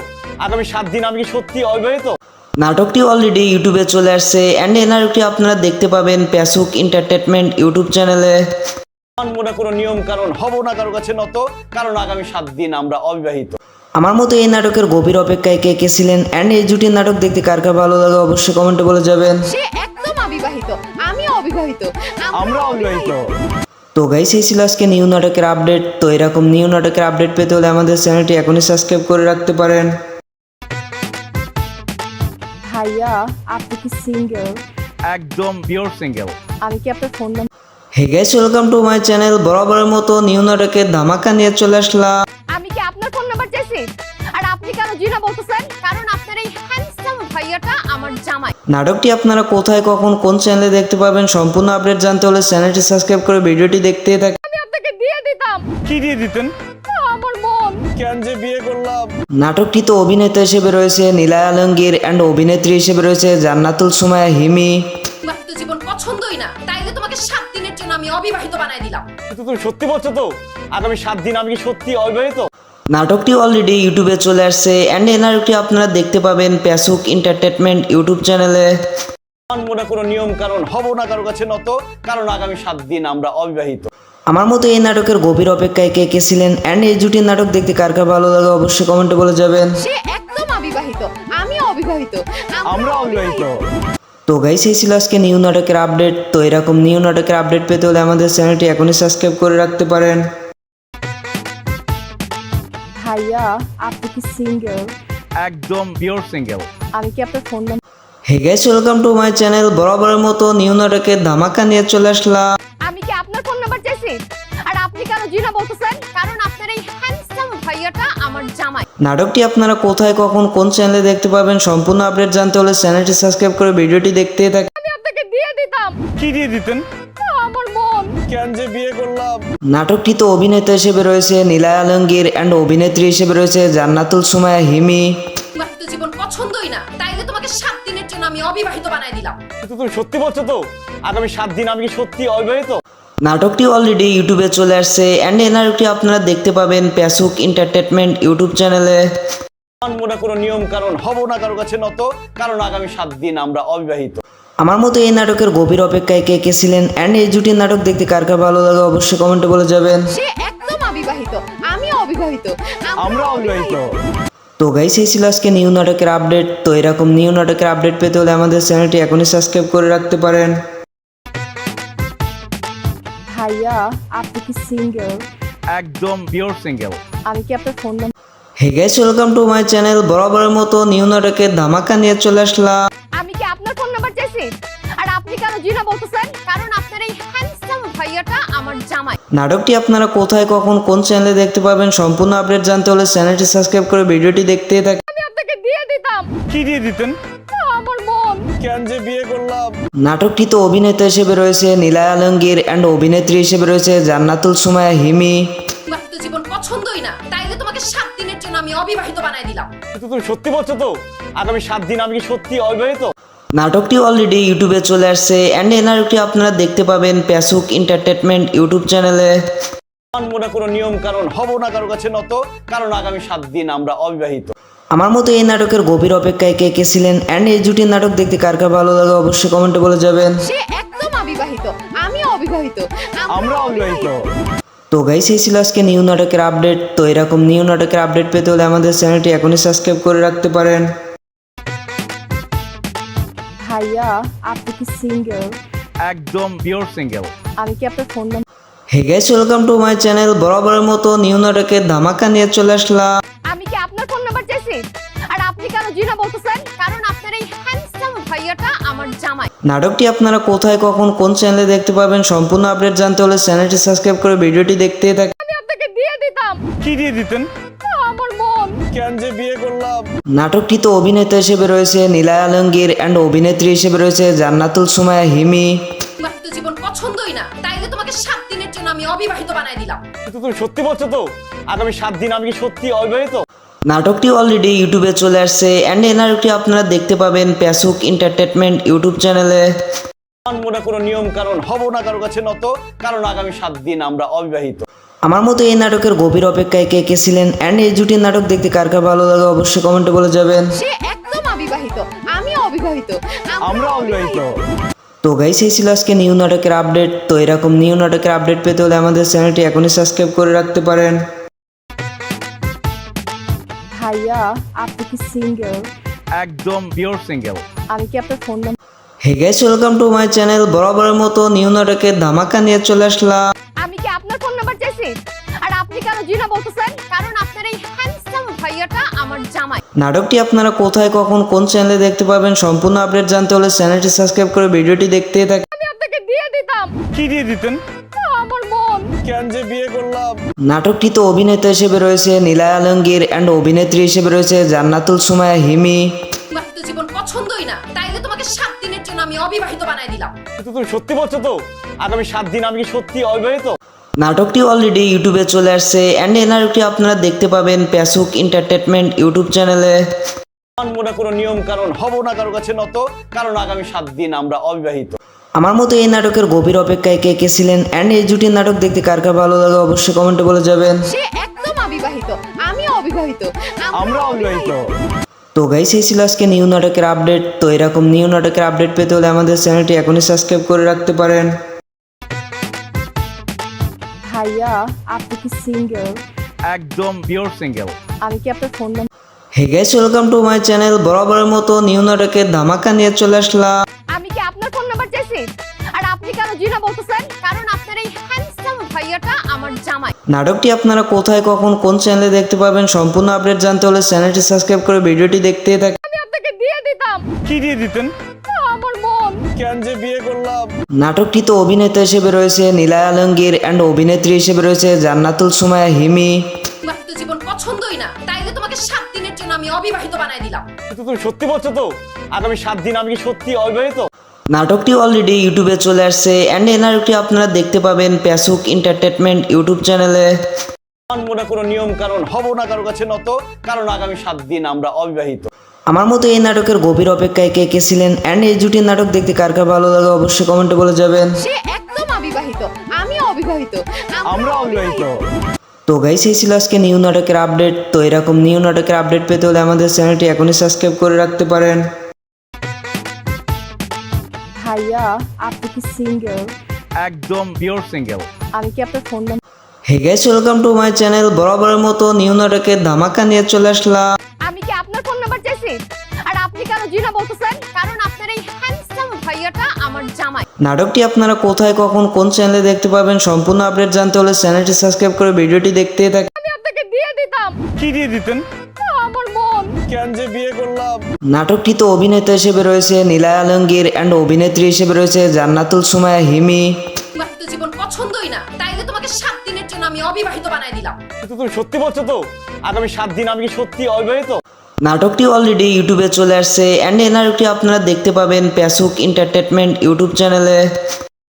আগামী 7 দিন আমি কি সত্যি অবিবাহিত? নাটকটি অলরেডি ইউটিউবে চলে আসছে অ্যান্ড এই নাটকটি আপনারা দেখতে পাবেন প্যাসুক এন্টারটেনমেন্ট ইউটিউব চ্যানেলে। মনে কোনো নিয়ম কারণ হব না কারো কাছে নত, কারণ আগামী 7 দিন আমরা অবিবাহিত। আমার মতো এই নাটকের গভীর অপেক্ষায় কে কে ছিলেন অ্যান্ড এই জুটির নাটক দেখতে কার কার ভালো লাগে অবশ্যই কমেন্টে বলে যাবেন। সে একদম অবিবাহিত, আমি অবিবাহিত, আমরা অবিবাহিত। তো গাইস এই ছিল আজকে নিউ নাটকের আপডেট। তো এরকম নিউ নাটকের আপডেট পেতে হলে আমাদের চ্যানেলটি এখনই সাবস্ক্রাইব করে রাখতে পারেন। ভাইয়া আপনি কি সিঙ্গেল? একদম পিওর সিঙ্গেল। আমি কি আপনার phone number? Hey guys welcome to my channel. বরাবরের মতো নিউ নাটকের ধামাকা নিয়ে চলে আসলাম। আমি কি আপনার ফোন নাম্বার চাইছি? আর আপনি কেন জিনা বলতেছেন? কারণ আপনার এই হ্যান্ডসাম ভাইয়াটা আমার জামাই। নাটকটি আপনারা কোথায় কখন কোন চ্যানেলে দেখতে পাবেন সম্পূর্ণ আপডেট জানতে হলে চ্যানেলটি সাবস্ক্রাইব করে ভিডিওটি দেখতে থাকুন। আমি আপনাকে দিয়ে দিতাম কি দিয়ে দিতেন? আমার মন। কেন যে বিয়ে করলাম? নাটকটিতে অভিনেতা হিসেবে রয়েছে নীলায় আলমগীর অ্যান্ড অভিনেত্রী হিসেবে রয়েছে জান্নাতুল সুমাইয়া হিমি। তোমার তো জীবন পছন্দই না, তাইলে তোমাকে 7 দিনের জন্য আমি অবিবাহিত বানাই দিলাম। কিন্তু তুমি সত্যি বলছো তো? আগামী 7 দিন আমি কি সত্যি অবিবাহিত? নাটকটি অলরেডি ইউটিউবে চলে আসছে অ্যান্ড এই নাটকটি আপনারা দেখতে পাবেন প্যাসুক এন্টারটেনমেন্ট ইউটিউব চ্যানেলে। মনে কোনো নিয়ম কারণ হব না কারো কাছে নত, কারণ আগামী 7 দিন আমরা অবিবাহিত। আমার মতো এই নাটকের গভীর অপেক্ষায় কে কে ছিলেন অ্যান্ড এই জুটির নাটক দেখতে কার কার ভালো লাগে অবশ্যই কমেন্টে বলে যাবেন। সে একদম অবিবাহিত, আমি অবিবাহিত, আমরা অবিবাহিত। তো গাইস এই ছিল আজকে নিউ নাটকের আপডেট। তো এরকম নিউ নাটকের আপডেট পেতে হলে আমাদের চ্যানেলটি এখনই সাবস্ক্রাইব করে রাখতে পারেন। ভাইয়া আপনি কি সিঙ্গেল? একদম পিওর সিঙ্গেল। আমি কি আপনার phone number? Hey guys welcome to my channel. বরাবরের মতো নিউ নাটকের ধামাকা নিয়ে চলে আসলাম। আমি কি আপনার ফোন নাম্বার চাইছি? আর আপনি কেন জিনা বলতেছেন? কারণ আপনার এই হ্যান্ডসাম ভাইয়াটা আমার জামাই। নাটকটি আপনারা কোথায় কখন কোন চ্যানেলে দেখতে পাবেন সম্পূর্ণ আপডেট জানতে হলে চ্যানেলটি সাবস্ক্রাইব করে ভিডিওটি দেখতে থাকুন। আমি আপনাকে দিয়ে দিতাম কি দিয়ে দিতেন? আমার মন। কেন যে বিয়ে করলাম? নাটকটিতে অভিনেতা হিসেবে রয়েছে নীলায় আলমগীর অ্যান্ড অভিনেত্রী হিসেবে রয়েছে জান্নাতুল সুমাইয়া হিমি। তোমার তো জীবন পছন্দই না, তাইলে তোমাকে 7 দিনের জন্য আমি অবিবাহিত বানাই দিলাম। কিন্তু তুমি সত্যি বলছো তো? আগামী 7 দিন আমি কি সত্যি অবিবাহিত? নাটকটি অলরেডি ইউটিউবে চলে আসছে অ্যান্ড এই নাটকটি আপনারা দেখতে পাবেন প্যাসুক এন্টারটেনমেন্ট ইউটিউব চ্যানেলে। মনে কোনো নিয়ম কারণ হব না কারো কাছে নত, কারণ আগামী 7 দিন আমরা অবিবাহিত। আমার মতো এই নাটকের গভীর অপেক্ষায় কে কে ছিলেন অ্যান্ড এই জুটির নাটক দেখতে কার কার ভালো লাগে অবশ্যই কমেন্টে বলে যাবেন। সে একদম অবিবাহিত, আমি অবিবাহিত, আমরা অবিবাহিত। তো গাইস এই ছিল আজকে নিউ নাটকের আপডেট। তো এরকম নিউ নাটকের আপডেট পেতে হলে আমাদের চ্যানেলটি এখনই সাবস্ক্রাইব করে রাখতে পারেন। ভাইয়া আপনি কি সিঙ্গেল? একদম পিওর সিঙ্গেল। আমি কি আপনার phone number? Hey guys welcome to my channel. বরাবরের মতো নিউ নাটকের ধামাকা নিয়ে চলে আসলাম। আমি কি আপনার ফোন নাম্বার চাইছি? আর আপনি কেন জিনা বলতেছেন? কারণ আপনার এই হ্যান্ডসাম ভাইয়াটা আমার জামাই। নাটকটি আপনারা কোথায় কখন কোন চ্যানেলে দেখতে পাবেন সম্পূর্ণ আপডেট জানতে হলে চ্যানেলটি সাবস্ক্রাইব করে ভিডিওটি দেখতে থাকুন। আমি আপনাকে দিয়ে দিতাম কি দিয়ে দিতেন? আমার মন। কেন যে বিয়ে করলাম? নাটকটিতে অভিনেতা হিসেবে রয়েছে নীলা আলমগীর অ্যান্ড অভিনেত্রী হিসেবে রয়েছে জান্নাতুল সুমাইয়া হিমি। তোমার তো জীবন পছন্দই না, তাইলে তোমাকে 7 দিনের জন্য আমি অবিবাহিত বানাই দিলাম। কিন্তু তুমি সত্যি বলছো তো? আগামী 7 দিন আমি কি সত্যি অবিবাহিত? নাটকটি অলরেডি ইউটিউবে চলে আসছে অ্যান্ড এই নাটকটি আপনারা দেখতে পাবেন প্যাসুক এন্টারটেনমেন্ট ইউটিউব চ্যানেলে। মানবো না কোনো নিয়ম কারণ, হব না কারো কাছে নত, কারণ আগামী 7 দিন আমরা অবিবাহিত। আমার মতো এই নাটকের গভীর অপেক্ষায় কে কে ছিলেন অ্যান্ড এই জুটির নাটক দেখতে কার কার ভালো লাগে অবশ্যই কমেন্টে বলে যাবেন। সে একদম অবিবাহিত, আমি অবিবাহিত, আমরা অবিবাহিত। তো গাইস এই ছিল আজকে নিউ নাটকের আপডেট। তো এরকম নিউ নাটকের আপডেট পেতে হলে আমাদের চ্যানেলটি এখনই সাবস্ক্রাইব করে রাখতে পারেন। ভাইয়া আপনি কি সিঙ্গেল? একদম পিওর সিঙ্গেল। আমি কি আপনার phone number? Hey guys welcome to my channel. বরাবরের মতো নিউ নাটকের ধামাকা নিয়ে চলে আসলাম। আমি কি আপনার ফোন নাম্বার চাইছি? আর আপনি কেন জিনা বলতেছেন? কারণ আপনার এই হ্যান্ডসাম ভাইয়াটা আমার জামাই। নাটকটি আপনারা কোথায় কখন কোন চ্যানেলে দেখতে পাবেন সম্পূর্ণ আপডেট জানতে হলে চ্যানেলটি সাবস্ক্রাইব করে ভিডিওটি দেখতে থাকুন। আমি আপনাকে দিয়ে দিতাম কি দিয়ে দিতেন? আমার মন। কেন যে বিয়ে করলাম? নাটকটিতে অভিনেতা হিসেবে রয়েছে নীলা আলমগীর অ্যান্ড অভিনেত্রী হিসেবে রয়েছে জান্নাতুল সুমাইয়া হিমি। তোমার তো জীবন পছন্দই না, তাইলে তোমাকে 7 দিনের জন্য আমি অবিবাহিত বানাই দিলাম। কিন্তু তুমি সত্যি বলছো তো? আগামী 7 দিন আমি কি সত্যি অবিবাহিত? নাটকটি অলরেডি ইউটিউবে চলে আসছে অ্যান্ড এই নাটকটি আপনারা দেখতে পাবেন প্যাসুক এন্টারটেনমেন্ট ইউটিউব চ্যানেলে। মানবো না কোনো নিয়ম কারণ, হব না কারো কাছে নত, কারণ আগামী 7 দিন আমরা অবিবাহিত। আমার মতো এই নাটকের গভীর অপেক্ষায় কে কে ছিলেন অ্যান্ড এই জুটির নাটক দেখতে কার কার ভালো লাগে অবশ্যই কমেন্টে বলে যাবেন। সে একদম অবিবাহিত, আমি অবিবাহিত, আমরা অবিবাহিত। তো গাইস এই ছিল আজকে নিউ নাটকের আপডেট। তো এরকম নিউ নাটকের আপডেট পেতে হলে আমাদের চ্যানেলটি এখনই সাবস্ক্রাইব করে রাখতে পারেন। ভাইয়া আপনি কি সিঙ্গেল? একদম পিওর সিঙ্গেল। আমি কি আপনার phone number? Hey guys welcome to my channel. বরাবরের মতো নিউ নাটকের ধামাকা নিয়ে চলে আসলাম। আমি কি আপনার ফোন নাম্বার চাইছি? আর আপনি কেন জিনা বলতেছেন? কারণ আপনার এই হ্যান্ডসাম ভাইয়াটা আমার জামাই। নাটকটি আপনারা কোথায় কখন কোন চ্যানেলে দেখতে পাবেন সম্পূর্ণ আপডেট জানতে হলে চ্যানেলটি সাবস্ক্রাইব করে ভিডিওটি দেখতে থাকুন। আমি আপনাকে দিয়ে দিতাম কি দিয়ে দিতেন? আমার মন। কেন যে বিয়ে করলাম? নাটকটিতে অভিনেতা হিসেবে রয়েছে নীলা আলমগীর অ্যান্ড অভিনেত্রী হিসেবে রয়েছে জান্নাতুল সুমাইয়া হিমি। তোমার তো জীবন পছন্দই না, তাইলে তোমাকে 7 দিনের জন্য আমি অবিবাহিত বানাই দিলাম। কিন্তু তুমি সত্যি বলছো তো? আগামী 7 দিন আমি কি সত্যি অবিবাহিত? নাটকটি অলরেডি ইউটিউবে চলে আসছে অ্যান্ড এই নাটকটি আপনারা দেখতে পাবেন প্যাসুক এন্টারটেনমেন্ট ইউটিউব চ্যানেলে। মানবো না কোনো নিয়ম কারণ, হব না কারো কাছে নত, কারণ আগামী 7 দিন আমরা অবিবাহিত। আমার মতো এই নাটকের গভীর অপেক্ষায় কে কে ছিলেন অ্যান্ড এই জুটির নাটক দেখতে কার কার ভালো লাগে অবশ্যই কমেন্টে বলে যাবেন। সে একদম অবিবাহিত, আমি অবিবাহিত, আমরা অবিবাহিত। তো গাইস এই ছিল আজকে নিউ নাটকের আপডেট। তো এরকম নিউ নাটকের আপডেট পেতে হলে আমাদের চ্যানেলটি এখনই সাবস্ক্রাইব করে রাখতে পারেন। ভাইয়া আপনি কি সিঙ্গেল? একদম পিওর সিঙ্গেল। আমি কি আপনার phone number? Hey guys welcome to my channel. বরাবরের মতো নিউ নাটকের ধামাকা নিয়ে চলে আসলাম। আমি কি আপনার ফোন নাম্বার চাইছি? আর আপনি কেন জিনা বলতেছেন? কারণ আপনার এই হ্যান্ডসাম ভাইয়াটা আমার জামাই। নাটকটি আপনারা কোথায় কখন কোন চ্যানেলে দেখতে পাবেন সম্পূর্ণ আপডেট জানতে হলে চ্যানেলটি সাবস্ক্রাইব করে ভিডিওটি দেখতে থাকুন। আমি আপনাকে দিয়ে দিতাম কি দিয়ে দিতেন? আমার মন। কেন যে বিয়ে করলাম? নাটকটিতে অভিনেতা হিসেবে রয়েছে নীলা আলমগীর অ্যান্ড অভিনেত্রী হিসেবে রয়েছে জান্নাতুল সুমাইয়া হিমি। তোমার তো জীবন পছন্দই না, তাইলে তোমাকে 7 দিনের জন্য আমি অবিবাহিত বানাই দিলাম। কিন্তু তুমি সত্যি বলছো তো? আগামী 7 দিন আমি কি সত্যি অবিবাহিত? নাটকটি অলরেডি ইউটিউবে চলে আসছে অ্যান্ড এই নাটকটি আপনারা দেখতে পাবেন প্যাসুক এন্টারটেনমেন্ট ইউটিউব চ্যানেলে। মানবো না কোনো নিয়ম কারণ, হব না কারো কাছে নত, কারণ আগামী 7 দিন আমরা অবিবাহিত। আমার মতো এই নাটকের গভীর অপেক্ষায় কে কে ছিলেন অ্যান্ড এই জুটির নাটক দেখতে কার কার ভালো লাগে অবশ্যই কমেন্টে বলে যাবেন। সে একদম অবিবাহিত, আমি অবিবাহিত, আমরা অবিবাহিত। তো গাইস এই ছিল আজকে নিউ নাটকের আপডেট। তো এরকম নিউ নাটকের আপডেট পেতে হলে আমাদের চ্যানেলটি এখনই সাবস্ক্রাইব করে রাখতে পারেন। ভাইয়া আপনি কি সিঙ্গেল? একদম পিওর সিঙ্গেল। আমি কি আপনার phone number? Hey guys, welcome to my channel. বরাবরের মতো নিউ নাটকের ধামাকা নিয়ে চলে আসলাম। আমি কি আপনার ফোন নাম্বার চাইছি? আর আপনি কেন জিনা বলতেছেন? কারণ আপনার এই হ্যান্ডসাম ভাইয়াটা আমার জামাই। নাটকটি আপনারা কোথায়, কখন, কোন চ্যানেলে দেখতে পাবেন সম্পূর্ণ আপডেট জানতে হলে চ্যানেলটি সাবস্ক্রাইব করে ভিডিওটি দেখতে থাকুন। আমি আপনাকে দিয়ে দিতাম কি দিয়ে দিতেন? আমার মন। কেন যে বিয়ে করলাম? নাটকটিতে অভিনেতা হিসেবে রয়েছে নীলা আলমগীর অ্যান্ড অভিনেত্রী হিসেবে রয়েছে জান্নাতুল সুমাইয়া হিমি। বিবাহিত জীবন পছন্দই না, তাইলে তোমাকে 7 দিনের জন্য আমি অবিবাহিত বানাই দিলাম। কিন্তু তুমি সত্যি বলছো তো? আগামী 7 দিন আমি কি সত্যি অবিবাহিত? নাটকটি অলরেডি ইউটিউবে চলে আসছে অ্যান্ড এই নাটকটি আপনারা দেখতে পাবেন প্যাসুক এন্টারটেনমেন্ট ইউটিউব চ্যানেলে।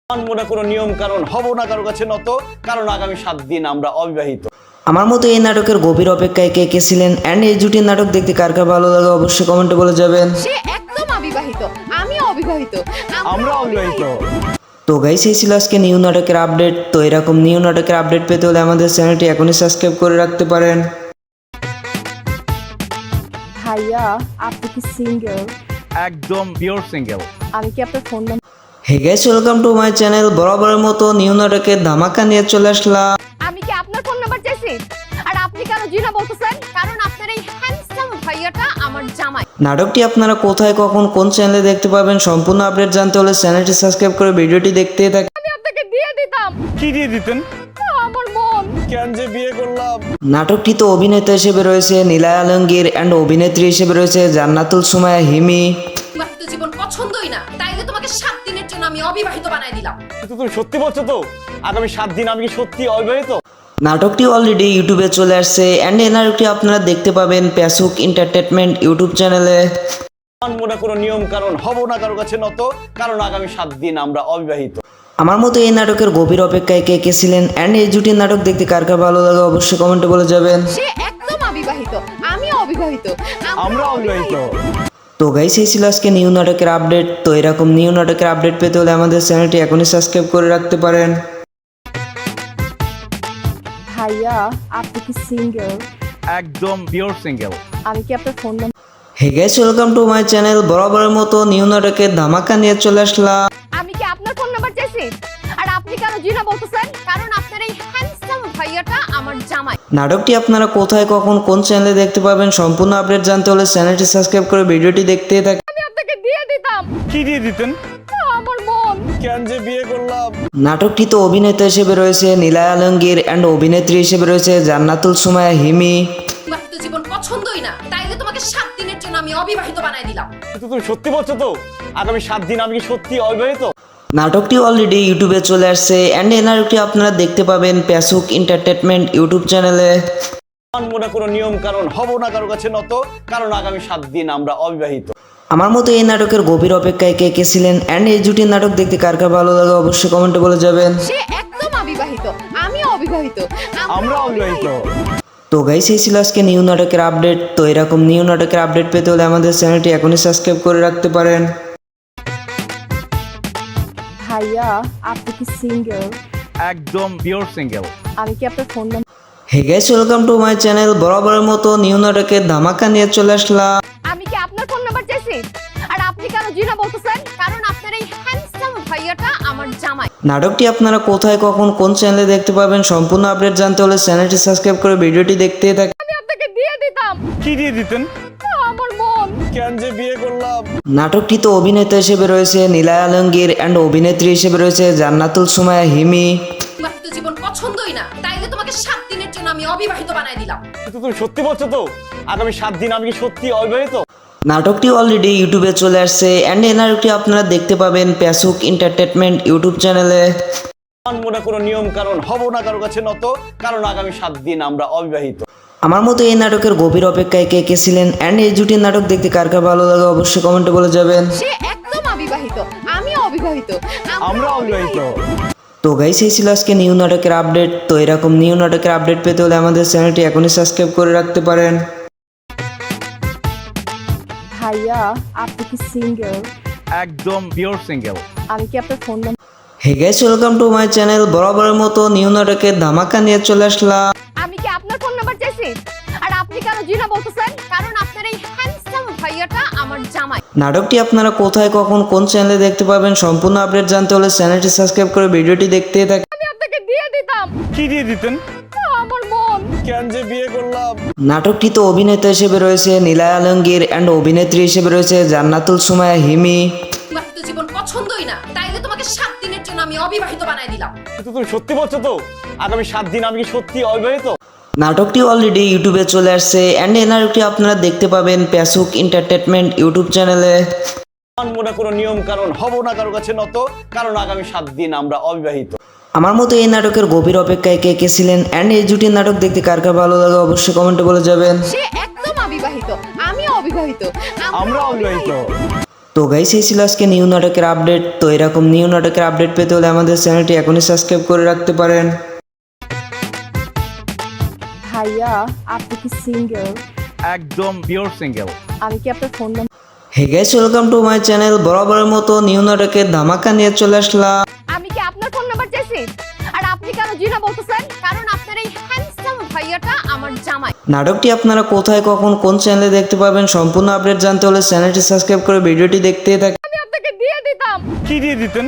মানবো না কোনো নিয়ম কারণ, হব না কারো কাছে নত, কারণ আগামী 7 দিন আমরা অবিবাহিত। আমার মতো এই নাটকের গভীর অপেক্ষায় কে কে ছিলেন অ্যান্ড এই জুটির নাটক দেখতে কার কার ভালো লাগে অবশ্যই কমেন্টে বলে যাবেন। সে একদম অবিবাহিত, আমি অবিবাহিত, আমরা অবিবাহিত। তো গাইস, এই ছিল আজকে নিউ নাটকের আপডেট। তো এরকম নিউ নাটকের আপডেট পেতে হলে আমাদের চ্যানেলটি এখনই সাবস্ক্রাইব করে রাখতে পারেন। ভাইয়া আপনি কি সিঙ্গেল? একদম পিওর সিঙ্গেল। আমি কি আপনার phone number? Hey guys, welcome to my channel. বরাবরের মতো নিউ নাটকের ধামাকা নিয়ে চলে আসলাম। আমি কি আপনার ফোন নাম্বার চাইছি? আর আপনি কেন জিনা বলতেছেন? কারণ আপনার এই হ্যান্ডসাম ভাইয়াটা আমার জামাই। নাটকটি আপনারা কোথায়, কখন, কোন চ্যানেলে দেখতে পাবেন সম্পূর্ণ আপডেট জানতে হলে চ্যানেলটি সাবস্ক্রাইব করে ভিডিওটি দেখতে থাকুন। আমি আপনাকে দিয়ে দিতাম কি দিয়ে দিতেন? আমার মন। কেন যে বিয়ে করলাম? নাটকটিতে অভিনেতা হিসেবে রয়েছে নীলা আলমগীর অ্যান্ড অভিনেত্রী হিসেবে রয়েছে জান্নাতুল সুমাইয়া হিমি। বিবাহিত জীবন পছন্দই না, তাইলে তোমাকে 7 দিনের জন্য আমি অবিবাহিত বানাই দিলাম। কিন্তু তুমি সত্যি বলছো তো? আগামী 7 দিন আমি কি সত্যি অবিবাহিত? নাটকটি অলরেডি ইউটিউবে চলে আসছে অ্যান্ড এই নাটকটি আপনারা দেখতে পাবেন প্যাসুক এন্টারটেনমেন্ট ইউটিউব চ্যানেলে। মানবো না কোনো নিয়ম কারণ, হব না কারো কাছে নত, কারণ আগামী 7 দিন আমরা অবিবাহিত। আমার মতো এই নাটকের গভীর অপেক্ষায় কে কে ছিলেন অ্যান্ড এই জুটির নাটক দেখতে কার কার ভালো লাগে অবশ্যই কমেন্টে বলে যাবেন। সে একদম অবিবাহিত, আমি অবিবাহিত, আমরা অবিবাহিত। তো গাইস, এই ছিল আজকে নিউ নাটকের আপডেট। তো এরকম নিউ নাটকের আপডেট পেতে হলে আমাদের চ্যানেলটি এখনই সাবস্ক্রাইব করে রাখতে পারেন। ভাইয়া আপনি কি সিঙ্গেল? একদম পিওর সিঙ্গেল। আমি কি আপনার phone number? Hey guys, welcome to my channel. বরাবরের মতো নিউ নাটকের ধামাকা নিয়ে চলে আসলাম। আমি কি আপনার ফোন নাম্বার চাইছি? আর আপনি কেন জিনা বলতেছেন? কারণ আপনার এই হ্যান্ডসাম ভাইয়াটা আমার জামাই। নাটকটি আপনারা কোথায়, কখন, কোন চ্যানেলে দেখতে পাবেন সম্পূর্ণ আপডেট জানতে হলে চ্যানেলটি সাবস্ক্রাইব করে ভিডিওটি দেখতে থাকুন। আমি আপনাকে দিয়ে দিতাম কি দিয়ে দিতেন? আমার মন। কেন যে বিয়ে করলাম? নাটকটিতে অভিনেতা হিসেবে রয়েছে নীলা আলমগীর অ্যান্ড অভিনেত্রী হিসেবে রয়েছে জান্নাতুল সুমাইয়া হিমি। বিবাহিত জীবন পছন্দই না, তাইলে তোমাকে 7 দিনের জন্য আমি অবিবাহিত বানাই দিলাম। কিন্তু তুমি সত্যি বলছো তো? আগামী 7 দিন আমি কি সত্যি অবিবাহিত? নাটকটি অলরেডি ইউটিউবে চলে আসছে অ্যান্ড এই নাটকটি আপনারা দেখতে পাবেন প্যাসুক এন্টারটেনমেন্ট ইউটিউব চ্যানেলে। মানবো না কোনো নিয়ম কারণ, হব না কারো কাছে নত, কারণ আগামী 7 দিন আমরা অবিবাহিত। আমার মতো এই নাটকের গভীর অপেক্ষায় কে কে ছিলেন অ্যান্ড এই জুটির নাটক দেখতে কার কার ভালো লাগে অবশ্যই কমেন্টে বলে যাবেন। সে একদম অবিবাহিত, আমি অবিবাহিত, আমরা অবিবাহিত। তো গাইস, এই ছিল আজকে নিউ নাটকের আপডেট। তো এরকম নিউ নাটকের আপডেট পেতে হলে আমাদের চ্যানেলটি এখনই সাবস্ক্রাইব করে রাখতে পারেন। ভাইয়া আপনি কি সিঙ্গেল? একদম পিওর সিঙ্গেল। আমি কি আপনার phone number? Hey guys, welcome to my channel. বরাবরের মতো নিউ নাটকের ধামাকা নিয়ে চলে আসলাম। আমি কি আপনার ফোন নাম্বার চাইছি? আর আপনি কেন জিনা বলতেছেন? কারণ আপনার এই হ্যান্ডসাম ভাইয়াটা আমার জামাই। নাটকটি আপনারা কোথায়, কখন, কোন চ্যানেলে দেখতে পাবেন সম্পূর্ণ আপডেট জানতে হলে চ্যানেলটি সাবস্ক্রাইব করে ভিডিওটি দেখতে থাকুন। আমি আপনাকে দিয়ে দিতাম কি দিয়ে দিতেন? আমার মন। কেন যে বিয়ে করলাম? নাটকটিতে অভিনেতা হিসেবে রয়েছে নীলা আলমগীর অ্যান্ড অভিনেত্রী হিসেবে রয়েছে জান্নাতুল সুমাইয়া হিমি। বিবাহিত জীবন পছন্দই না, তাইলে তোমাকে 7 দিনের জন্য আমি অবিবাহিত বানাই দিলাম। কিন্তু তুমি সত্যি বলছো তো? আগামী 7 দিন আমি কি সত্যি অবিবাহিত? নাটকটি অলরেডি ইউটিউবে চলে আসছে অ্যান্ড এই নাটকটি আপনারা দেখতে পাবেন প্যাসুক এন্টারটেনমেন্ট ইউটিউব চ্যানেলে। মানবো না কোনো নিয়ম কারণ, হব না কারো কাছে নত, কারণ আগামী 7 দিন আমরা অবিবাহিত। আমার মতো এই নাটকের গভীর অপেক্ষায় কে কে ছিলেন অ্যান্ড এই জুটির নাটক দেখতে কার কার ভালো লাগে অবশ্যই কমেন্টে বলে যাবেন। সে একদম অবিবাহিত, আমি অবিবাহিত, আমরা অবিবাহিত। তো গাইস, এই ছিল আজকে নিউ নাটকের আপডেট। তো এরকম নিউ নাটকের আপডেট পেতে হলে আমাদের চ্যানেলটি এখনই সাবস্ক্রাইব করে রাখতে পারেন। ভাইয়া আপনি কি সিঙ্গেল? একদম পিওর সিঙ্গেল। আমি কি আপনার phone number? Hey guys, welcome to my channel. বরাবরের মতো নিউ নাটকের ধামাকা নিয়ে চলে আসলাম। আমি কি আপনার ফোন নাম্বার চাইছি? আর আপনি কেন জিনা বলতেছেন? কারণ আপনার এই হ্যান্ডসাম ভাইয়াটা আমার জামাই। নাটকটি আপনারা কোথায় কখন কোন চ্যানেলে দেখতে পাবেন সম্পূর্ণ আপডেট জানতে হলে চ্যানেলটি সাবস্ক্রাইব করে ভিডিওটি দেখতেই থাকুন। আমি আপনাকে দিয়ে দিতাম কি দিয়ে দিতেন? আমার মন। কেন যে বিয়ে করলাম? নাটকটিতে অভিনেতা হিসেবে রয়েছে নীলায় আলমগীর অ্যান্ড অভিনেত্রী হিসেবে রয়েছে জান্নাতুল সুমাইয়া হিমি। বিবাহিত জীবন পছন্দই না, তাইলে তোমাকে 7 দিনের জন্য আমি অবিবাহিত বানাই দিলাম। কিন্তু তুমি সত্যি বলছো তো? আগামী 7 দিন আমি কি সত্যি অবিবাহিত? নাটকটি অলরেডি ইউটিউবে চলে আসছে অ্যান্ড এই নাটকটি আপনারা দেখতে পাবেন প্যাসুক এন্টারটেনমেন্ট ইউটিউব চ্যানেলে। মনে কোনো নিয়ম কারণ হব না কারো কাছে নত, কারণ আগামী 7 দিন আমরা অবিবাহিত। আমার মতো এই নাটকের গভীর অপেক্ষায় কে কে ছিলেন অ্যান্ড এই জুটির নাটক দেখতে কার কার ভালো লাগে অবশ্যই কমেন্টে বলে যাবেন। সে একদম অবিবাহিত, আমি অবিবাহিত, আমরা অবিবাহিত। তো গাইস এই ছিল আজকে নিউ নাটকের আপডেট। তো এরকম নিউ নাটকের আপডেট পেতে হলে আমাদের চ্যানেলটি এখনই সাবস্ক্রাইব করে রাখতে পারেন। ভাইয়া আপনি কি সিঙ্গেল? একদম পিওর সিঙ্গেল। আমি কি আপনার phone number? Hey guys welcome to my channel. বরাবরের মতো নিউ নাটকের ধামাকা নিয়ে চলে আসলাম। আমি কি আপনার ফোন নাম্বার চাইছি? আর আপনি কেন জিনা বলতেছেন? কারণ আপনার এই হ্যান্ডসাম ভাইয়াটা আমার জামাই। নাটকটি আপনারা কোথায় কখন কোন চ্যানেলে দেখতে পাবেন সম্পূর্ণ আপডেট জানতে হলে চ্যানেলটি সাবস্ক্রাইব করে ভিডিওটি দেখতেই থাকুন। আমি আপনাকে দিয়ে দিতাম কি দিয়ে দিতেন?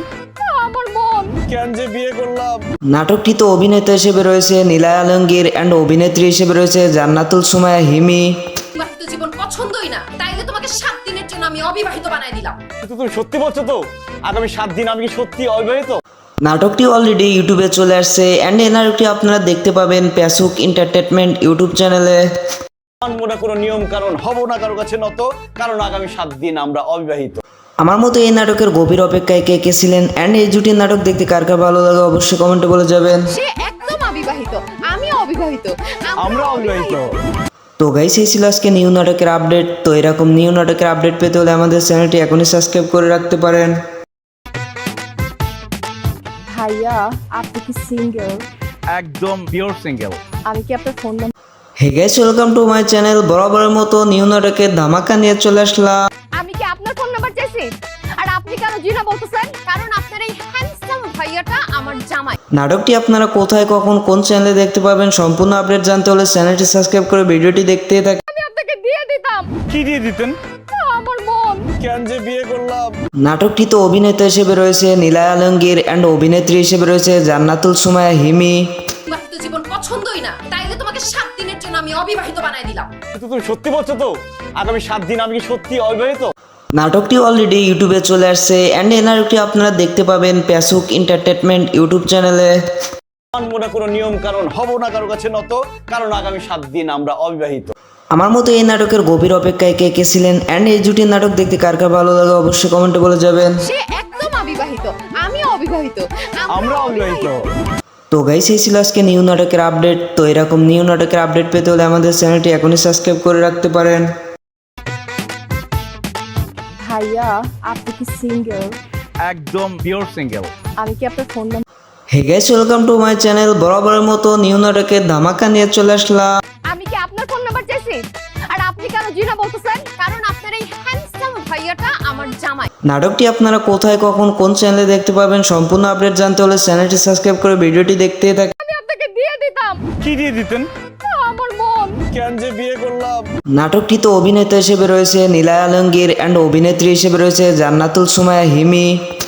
আমার মন। কেন যে বিয়ে করলাম? নাটকটিতে অভিনেতা হিসেবে রয়েছে নীলায় আলমগীর অ্যান্ড অভিনেত্রী হিসেবে রয়েছে জান্নাতুল সুমাইয়া হিমি। বিবাহিত জীবন পছন্দই না, তাইলে তোমাকে 7 দিনের জন্য আমি অবিবাহিত বানাই দিলাম। কিন্তু তুমি সত্যি বলছো তো? আগামী 7 দিন আমি কি সত্যি অবিবাহিত? নাটকটি অলরেডি ইউটিউবে চলে আসছে অ্যান্ড এই নাটকটি আপনারা দেখতে পাবেন প্যাসুক এন্টারটেনমেন্ট ইউটিউব চ্যানেলে। মনে কোনো নিয়ম কারণ হব না কারো কাছে নত, কারণ আগামী 7 দিন আমরা অবিবাহিত। আমার মতো এই নাটকের গভীর অপেক্ষায় কে কে ছিলেন অ্যান্ড এই জুটির নাটক দেখতে কার কার ভালো লাগে অবশ্যই কমেন্টে বলে যাবেন। সে একদম অবিবাহিত, আমি অবিবাহিত, আমরা অবিবাহিত। তো গাইস এই ছিল আজকে নিউ নাটকের আপডেট। তো এরকম নিউ নাটকের আপডেট পেতে হলে আমাদের চ্যানেলটি এখনই সাবস্ক্রাইব করে রাখতে পারেন। ভাইয়া আপনি কি সিঙ্গেল? একদম পিওর সিঙ্গেল। আমি কি আপনার phone number? Hey guys welcome to my channel. বরাবরের মতো নিউ নাটকের ধামাকা নিয়ে চলে আসলাম। আমি কি আপনার ফোন নাম্বার চাইছি? আর আপনি কেন জিনা বলতেছেন? কারণ আপনার এই হ্যান্ডসাম ভাইয়াটা আমার জামাই। নাটকটি আপনারা কোথায় কখন কোন চ্যানেলে দেখতে পাবেন সম্পূর্ণ আপডেট জানতে হলে চ্যানেলটি সাবস্ক্রাইব করে ভিডিওটি দেখতেই থাকুন। আমি আপনাকে দিয়ে দিতাম কি দিয়ে দিতেন? আমার মন। কেন যে বিয়ে করলাম? নাটকটিতে অভিনেতা হিসেবে রয়েছে নীলায় আলমগীর অ্যান্ড অভিনেত্রী হিসেবে রয়েছে জান্নাতুল সুমাইয়া হিমি। বিবাহিত জীবন পছন্দই না, তাইলে তোমাকে 7 দিনের জন্য আমি অবিবাহিত বানাই দিলাম। কিন্তু তুমি সত্যি বলছো তো? আগামী 7 দিন আমি কি সত্যি অবিবাহিত? নাটকটি অলরেডি ইউটিউবে চলে আসছে অ্যান্ড এই নাটকটি আপনারা দেখতে পাবেন প্যাসুক এন্টারটেনমেন্ট ইউটিউব চ্যানেলে। মনে কোনো নিয়ম কারণ হব না কারো কাছে নত, কারণ আগামী 7 দিন আমরা অবিবাহিত। আমার মতো এই নাটকের গভীর অপেক্ষায় কে কে ছিলেন অ্যান্ড এই জুটির নাটক দেখতে কার কার ভালো লাগে অবশ্যই কমেন্টে বলে যাবেন। সে একদম অবিবাহিত, আমি অবিবাহিত, আমরা অবিবাহিত। তো গাইস এই ছিল আজকে নিউ নাটকের আপডেট। তো এরকম নিউ নাটকের আপডেট পেতে হলে আমাদের চ্যানেলটি এখনই সাবস্ক্রাইব করে রাখতে পারেন। ভাইয়া আপনি কি সিঙ্গেল? একদম পিওর সিঙ্গেল। আমি কি আপনার phone number? Hey guys welcome to my channel. বরাবরের মতো নিউ নাটকের ধামাকা নিয়ে চলে আসলাম। আমি কি আপনার ফোন নাম্বার চাইছি? আর আপনি কেন জিনা বলতেছেন? কারণ আপনার এই হ্যান্ডসাম ভাইয়াটা আমার জামাই। নাটকটি আপনারা কোথায় কখন কোন চ্যানেলে দেখতে পাবেন সম্পূর্ণ আপডেট জানতে হলে চ্যানেলটি সাবস্ক্রাইব করে ভিডিওটি দেখতেই থাকুন। আমি আপনাকে দিয়ে দিতাম কি দিয়ে দিতেন? আমার মন। কেন যে বিয়ে করলাম? নাটকটিতে অভিনেতা হিসেবে রয়েছে নীলায় আলমগীর অ্যান্ড অভিনেত্রী হিসেবে রয়েছে জান্নাতুল সুমাইয়া হিমি।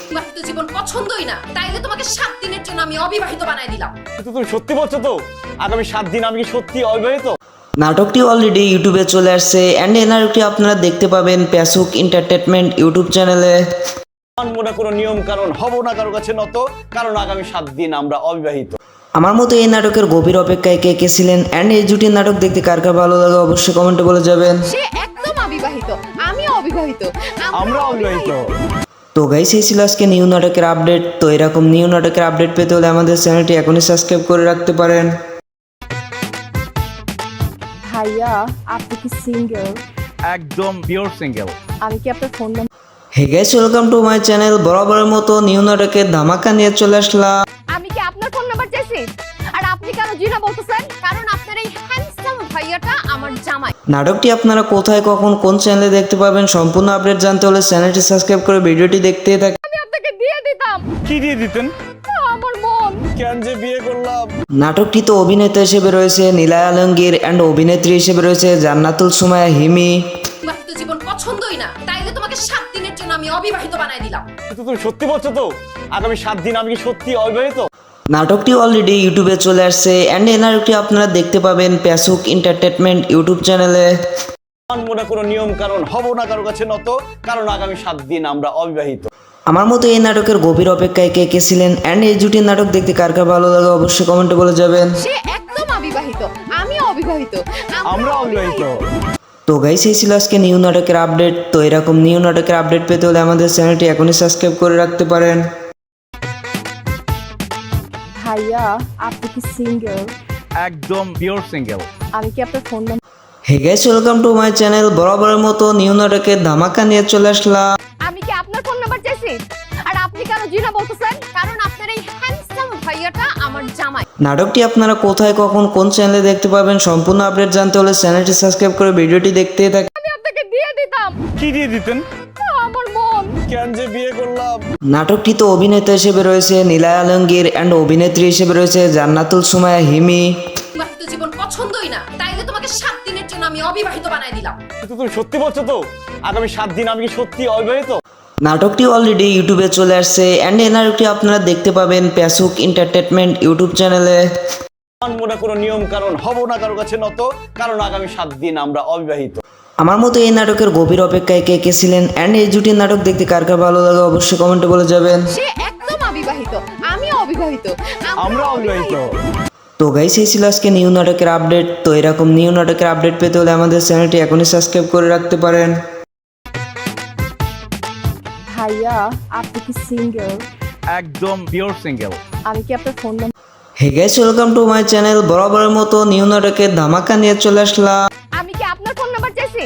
বিবাহিত জীবন পছন্দই না, তাইলে তোমাকে 7 দিনের জন্য আমি অবিবাহিত বানাই দিলাম। কিন্তু তুমি সত্যি বলছো তো? আগামী 7 দিন আমি কি সত্যি অবিবাহিত? নাটকটি অলরেডি ইউটিউবে চলে আসছে অ্যান্ড এই নাটকটি আপনারা দেখতে পাবেন প্যাসুক এন্টারটেনমেন্ট ইউটিউব চ্যানেলে। মনে কোনো নিয়ম কারণ হব না কারো কাছে নত, কারণ আগামী 7 দিন আমরা অবিবাহিত। আমার মতো এই নাটকের গভীর অপেক্ষায় কে কে ছিলেন অ্যান্ড এই জুটির নাটক দেখতে কার কার ভালো লাগে অবশ্যই কমেন্টে বলে যাবেন। সে একদম অবিবাহিত, আমি অবিবাহিত, আমরা অবিবাহিত। তো গাইস এই ছিল আজকে নিউ নাটকের আপডেট। তো এরকম নিউ নাটকের আপডেট পেতে হলে আমাদের চ্যানেলটি এখনই সাবস্ক্রাইব করে রাখতে পারেন। ভাইয়া আপনি কি সিঙ্গেল? একদম পিওর সিঙ্গেল। আমি কি আপনার phone number? Hey guys welcome to my channel. বরাবরের মতো নিউ নাটকের ধামাকা নিয়ে চলে আসলাম। আমি কি আপনার ফোন নাম্বার চাইছি? আর আপনি কেন জিনা বলতেছেন? কারণ আপনার এই হ্যান্ডসাম ভাইয়াটা আমার জামাই। নাটকটি আপনারা কোথায় কখন কোন চ্যানেলে দেখতে পাবেন সম্পূর্ণ আপডেট জানতে হলে চ্যানেলটি সাবস্ক্রাইব করে ভিডিওটি দেখতেই থাকুন। আমি আপনাকে দিয়ে দিতাম কি দিয়ে দিতেন? আমার মন। কেন যে বিয়ে করলাম? নাটকটিতে অভিনেতা হিসেবে রয়েছে নীলায় আলমগীর অ্যান্ড অভিনেত্রী হিসেবে রয়েছে জান্নাতুল সুমাইয়া হিমি। বিবাহিত জীবন অবিবাহিত বানাই দিলাম। কিন্তু তুমি সত্যি বলছো তো আগামী 7 দিন আমি কি সত্যি অবিবাহিত? নাটকটি অলরেডি ইউটিউবে চলে আসছে অ্যান্ড এই নাটকটি আপনারা দেখতে পাবেন প্যাসুক এন্টারটেনমেন্ট ইউটিউব চ্যানেলে। মনে কোনো নিয়ম কারণ হব না কারো কাছে নত, কারণ আগামী 7 দিন আমরা অবিবাহিত। আমার মতো এই নাটকের গভীর অপেক্ষায় কে কে ছিলেন অ্যান্ড এই জুটির নাটক দেখতে কার কার ভালো লাগে অবশ্যই কমেন্টে বলে যাবেন। সে একদম অবিবাহিত, আমি অবিবাহিত, আমরা অবিবাহিত। তো গাইস এই ছিল আজকে নিউ নাটকের আপডেট। তো এরকম নিউ নাটকের আপডেট পেতে হলে আমাদের চ্যানেলটি এখনই সাবস্ক্রাইব করে রাখতে পারেন। ভাইয়া আপনি কি সিঙ্গেল? একদম পিওর সিঙ্গেল। আমি কি আপনার phone number? Hey guys welcome to my channel. বরাবরের মতো নিউ নাটকের ধামাকা নিয়ে চলে আসলাম। আমি কি আপনার ফোন নাম্বার চাইছি? আর আপনি কেন জিনা বলতেছেন? কারণ আপনার এই হ্যান্ডসাম ভাইয়াটা আমার জামাই। নাটকটি আপনারা কোথায় কখন কোন চ্যানেলে দেখতে পাবেন সম্পূর্ণ আপডেট জানতে হলে চ্যানেলটি সাবস্ক্রাইব করে ভিডিওটি দেখতেই থাকুন। আমি আপনাকে দিয়ে দিতাম কি দিয়ে দিতেন? আমার মন। কেন যে বিয়ে করলাম? নাটকটিতে অভিনেতা হিসেবে রয়েছে নীলায় আলমগীর অ্যান্ড অভিনেত্রী হিসেবে রয়েছে জান্নাতুল সুমাইয়া হিমি। বিবাহিত জীবন পছন্দই না, তাইলে তোমাকে 7 দিনের জন্য আমি অবিবাহিত বানাই দিলাম। কিন্তু তুমি সত্যি বলছো তো আগামী 7 দিন আমি কি সত্যি অবিবাহিত? নাটকটি অলরেডি ইউটিউবে চলে আসছে অ্যান্ড এই নাটকটি আপনারা দেখতে পাবেন প্যাসুক এন্টারটেনমেন্ট ইউটিউব চ্যানেলে। মনে কোনো নিয়ম কারণ হব না কারো কাছে নত, কারণ আগামী 7 দিন আমরা অবিবাহিত। আমার মতো এই নাটকের গভীর অপেক্ষায় কে কে ছিলেন অ্যান্ড এই জুটির নাটক দেখতে কার কার ভালো লাগে অবশ্যই কমেন্টে বলে যাবেন। সে একদম অবিবাহিত, আমি অবিবাহিত, আমরা অবিবাহিত। তো গাইস এই ছিল আজকে নিউ নাটকের আপডেট। তো এরকম নিউ নাটকের আপডেট পেতে হলে আমাদের চ্যানেলটি এখনই সাবস্ক্রাইব করে রাখতে পারেন। ভাইয়া আপনি কি সিঙ্গেল? একদম পিওর সিঙ্গেল। আমি কি আপনার phone number? Hey guys welcome to my channel. বরাবরের মতো নিউ নাটকের ধামাকা নিয়ে চলে আসলাম। আমি কি আপনার ফোন নাম্বার চাইছি?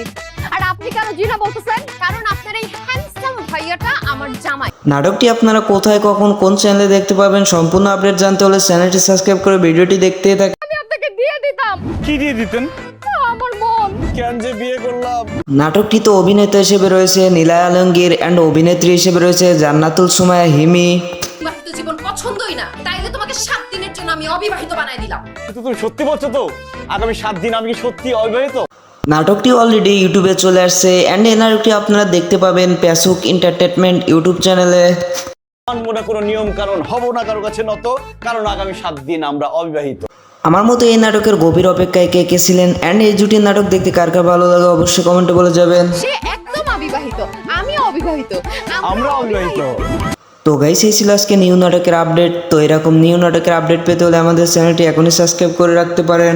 আর আপনি কেন জিনা বলতেছেন? কারণ আপনার এই হ্যান্ডসাম ভাইয়াটা আমার জামাই। নাটকটি আপনারা কোথায় কখন কোন চ্যানেলে দেখতে পাবেন সম্পূর্ণ আপডেট জানতে হলে চ্যানেলটি সাবস্ক্রাইব করে ভিডিওটি দেখতেই থাকুন। আমি আপনাকে দিয়ে দিতাম কি দিয়ে দিতেন? আমার মন। কেন যে বিয়ে করলাম? নাটকটিতে অভিনেতা হিসেবে রয়েছে নীলায় আলমগীর অ্যান্ড অভিনেত্রী হিসেবে রয়েছে জান্নাতুল সুমাইয়া হিমি। বিবাহিত জীবন পছন্দই না, তাইলে তোমাকে 7 দিনের জন্য আমি অবিবাহিত বানাই দিলাম। কিন্তু তুমি সত্যি বলছো তো আগামী 7 দিন আমি কি সত্যি অবিবাহিত? নাটকটি অলরেডি ইউটিউবে চলে আসছে অ্যান্ড এই নাটকটি আপনারা দেখতে পাবেন প্যাসুক এন্টারটেনমেন্ট ইউটিউব চ্যানেলে। মনে কোনো নিয়ম কারণ হব না কারো কাছে নত, কারণ আগামী 7 দিন আমরা অবিবাহিত। আমার মতো এই নাটকের গভীর অপেক্ষায় কে কে ছিলেন অ্যান্ড এই জুটির নাটক দেখতে কার কার ভালো লাগে অবশ্যই কমেন্টে বলে যাবেন। সে একদম অবিবাহিত, আমি অবিবাহিত, আমরা অবিবাহিত। তো গাইস এই ছিল আজকে নিউ নাটকের আপডেট। তো এরকম নিউ নাটকের আপডেট পেতে হলে আমাদের চ্যানেলটি এখনই সাবস্ক্রাইব করে রাখতে পারেন।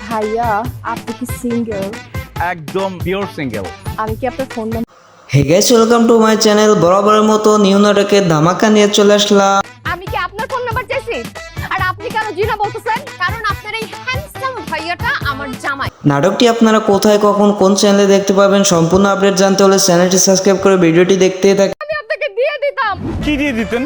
ভাইয়া আপনি কি সিঙ্গেল? একদম পিওর সিঙ্গেল। আমি কি আপনার phone number? Hey guys welcome to my channel. বরাবরের মতো নিউ নাটকের ধামাকা নিয়ে চলে আসলাম। আমি কি আপনার ফোন নাম্বার চাইছি? আর আপনি কেন জিনা বলতেছেন? কারণ আপনার এই হ্যান্ডসাম ভাইয়াটা আমার জামাই। নাটকটি আপনারা কোথায় কখন কোন চ্যানেলে দেখতে পাবেন সম্পূর্ণ আপডেট জানতে হলে চ্যানেলটি সাবস্ক্রাইব করে ভিডিওটি দেখতেই থাকুন। আমি আপনাকে দিয়ে দিতাম কি দিয়ে দিতেন?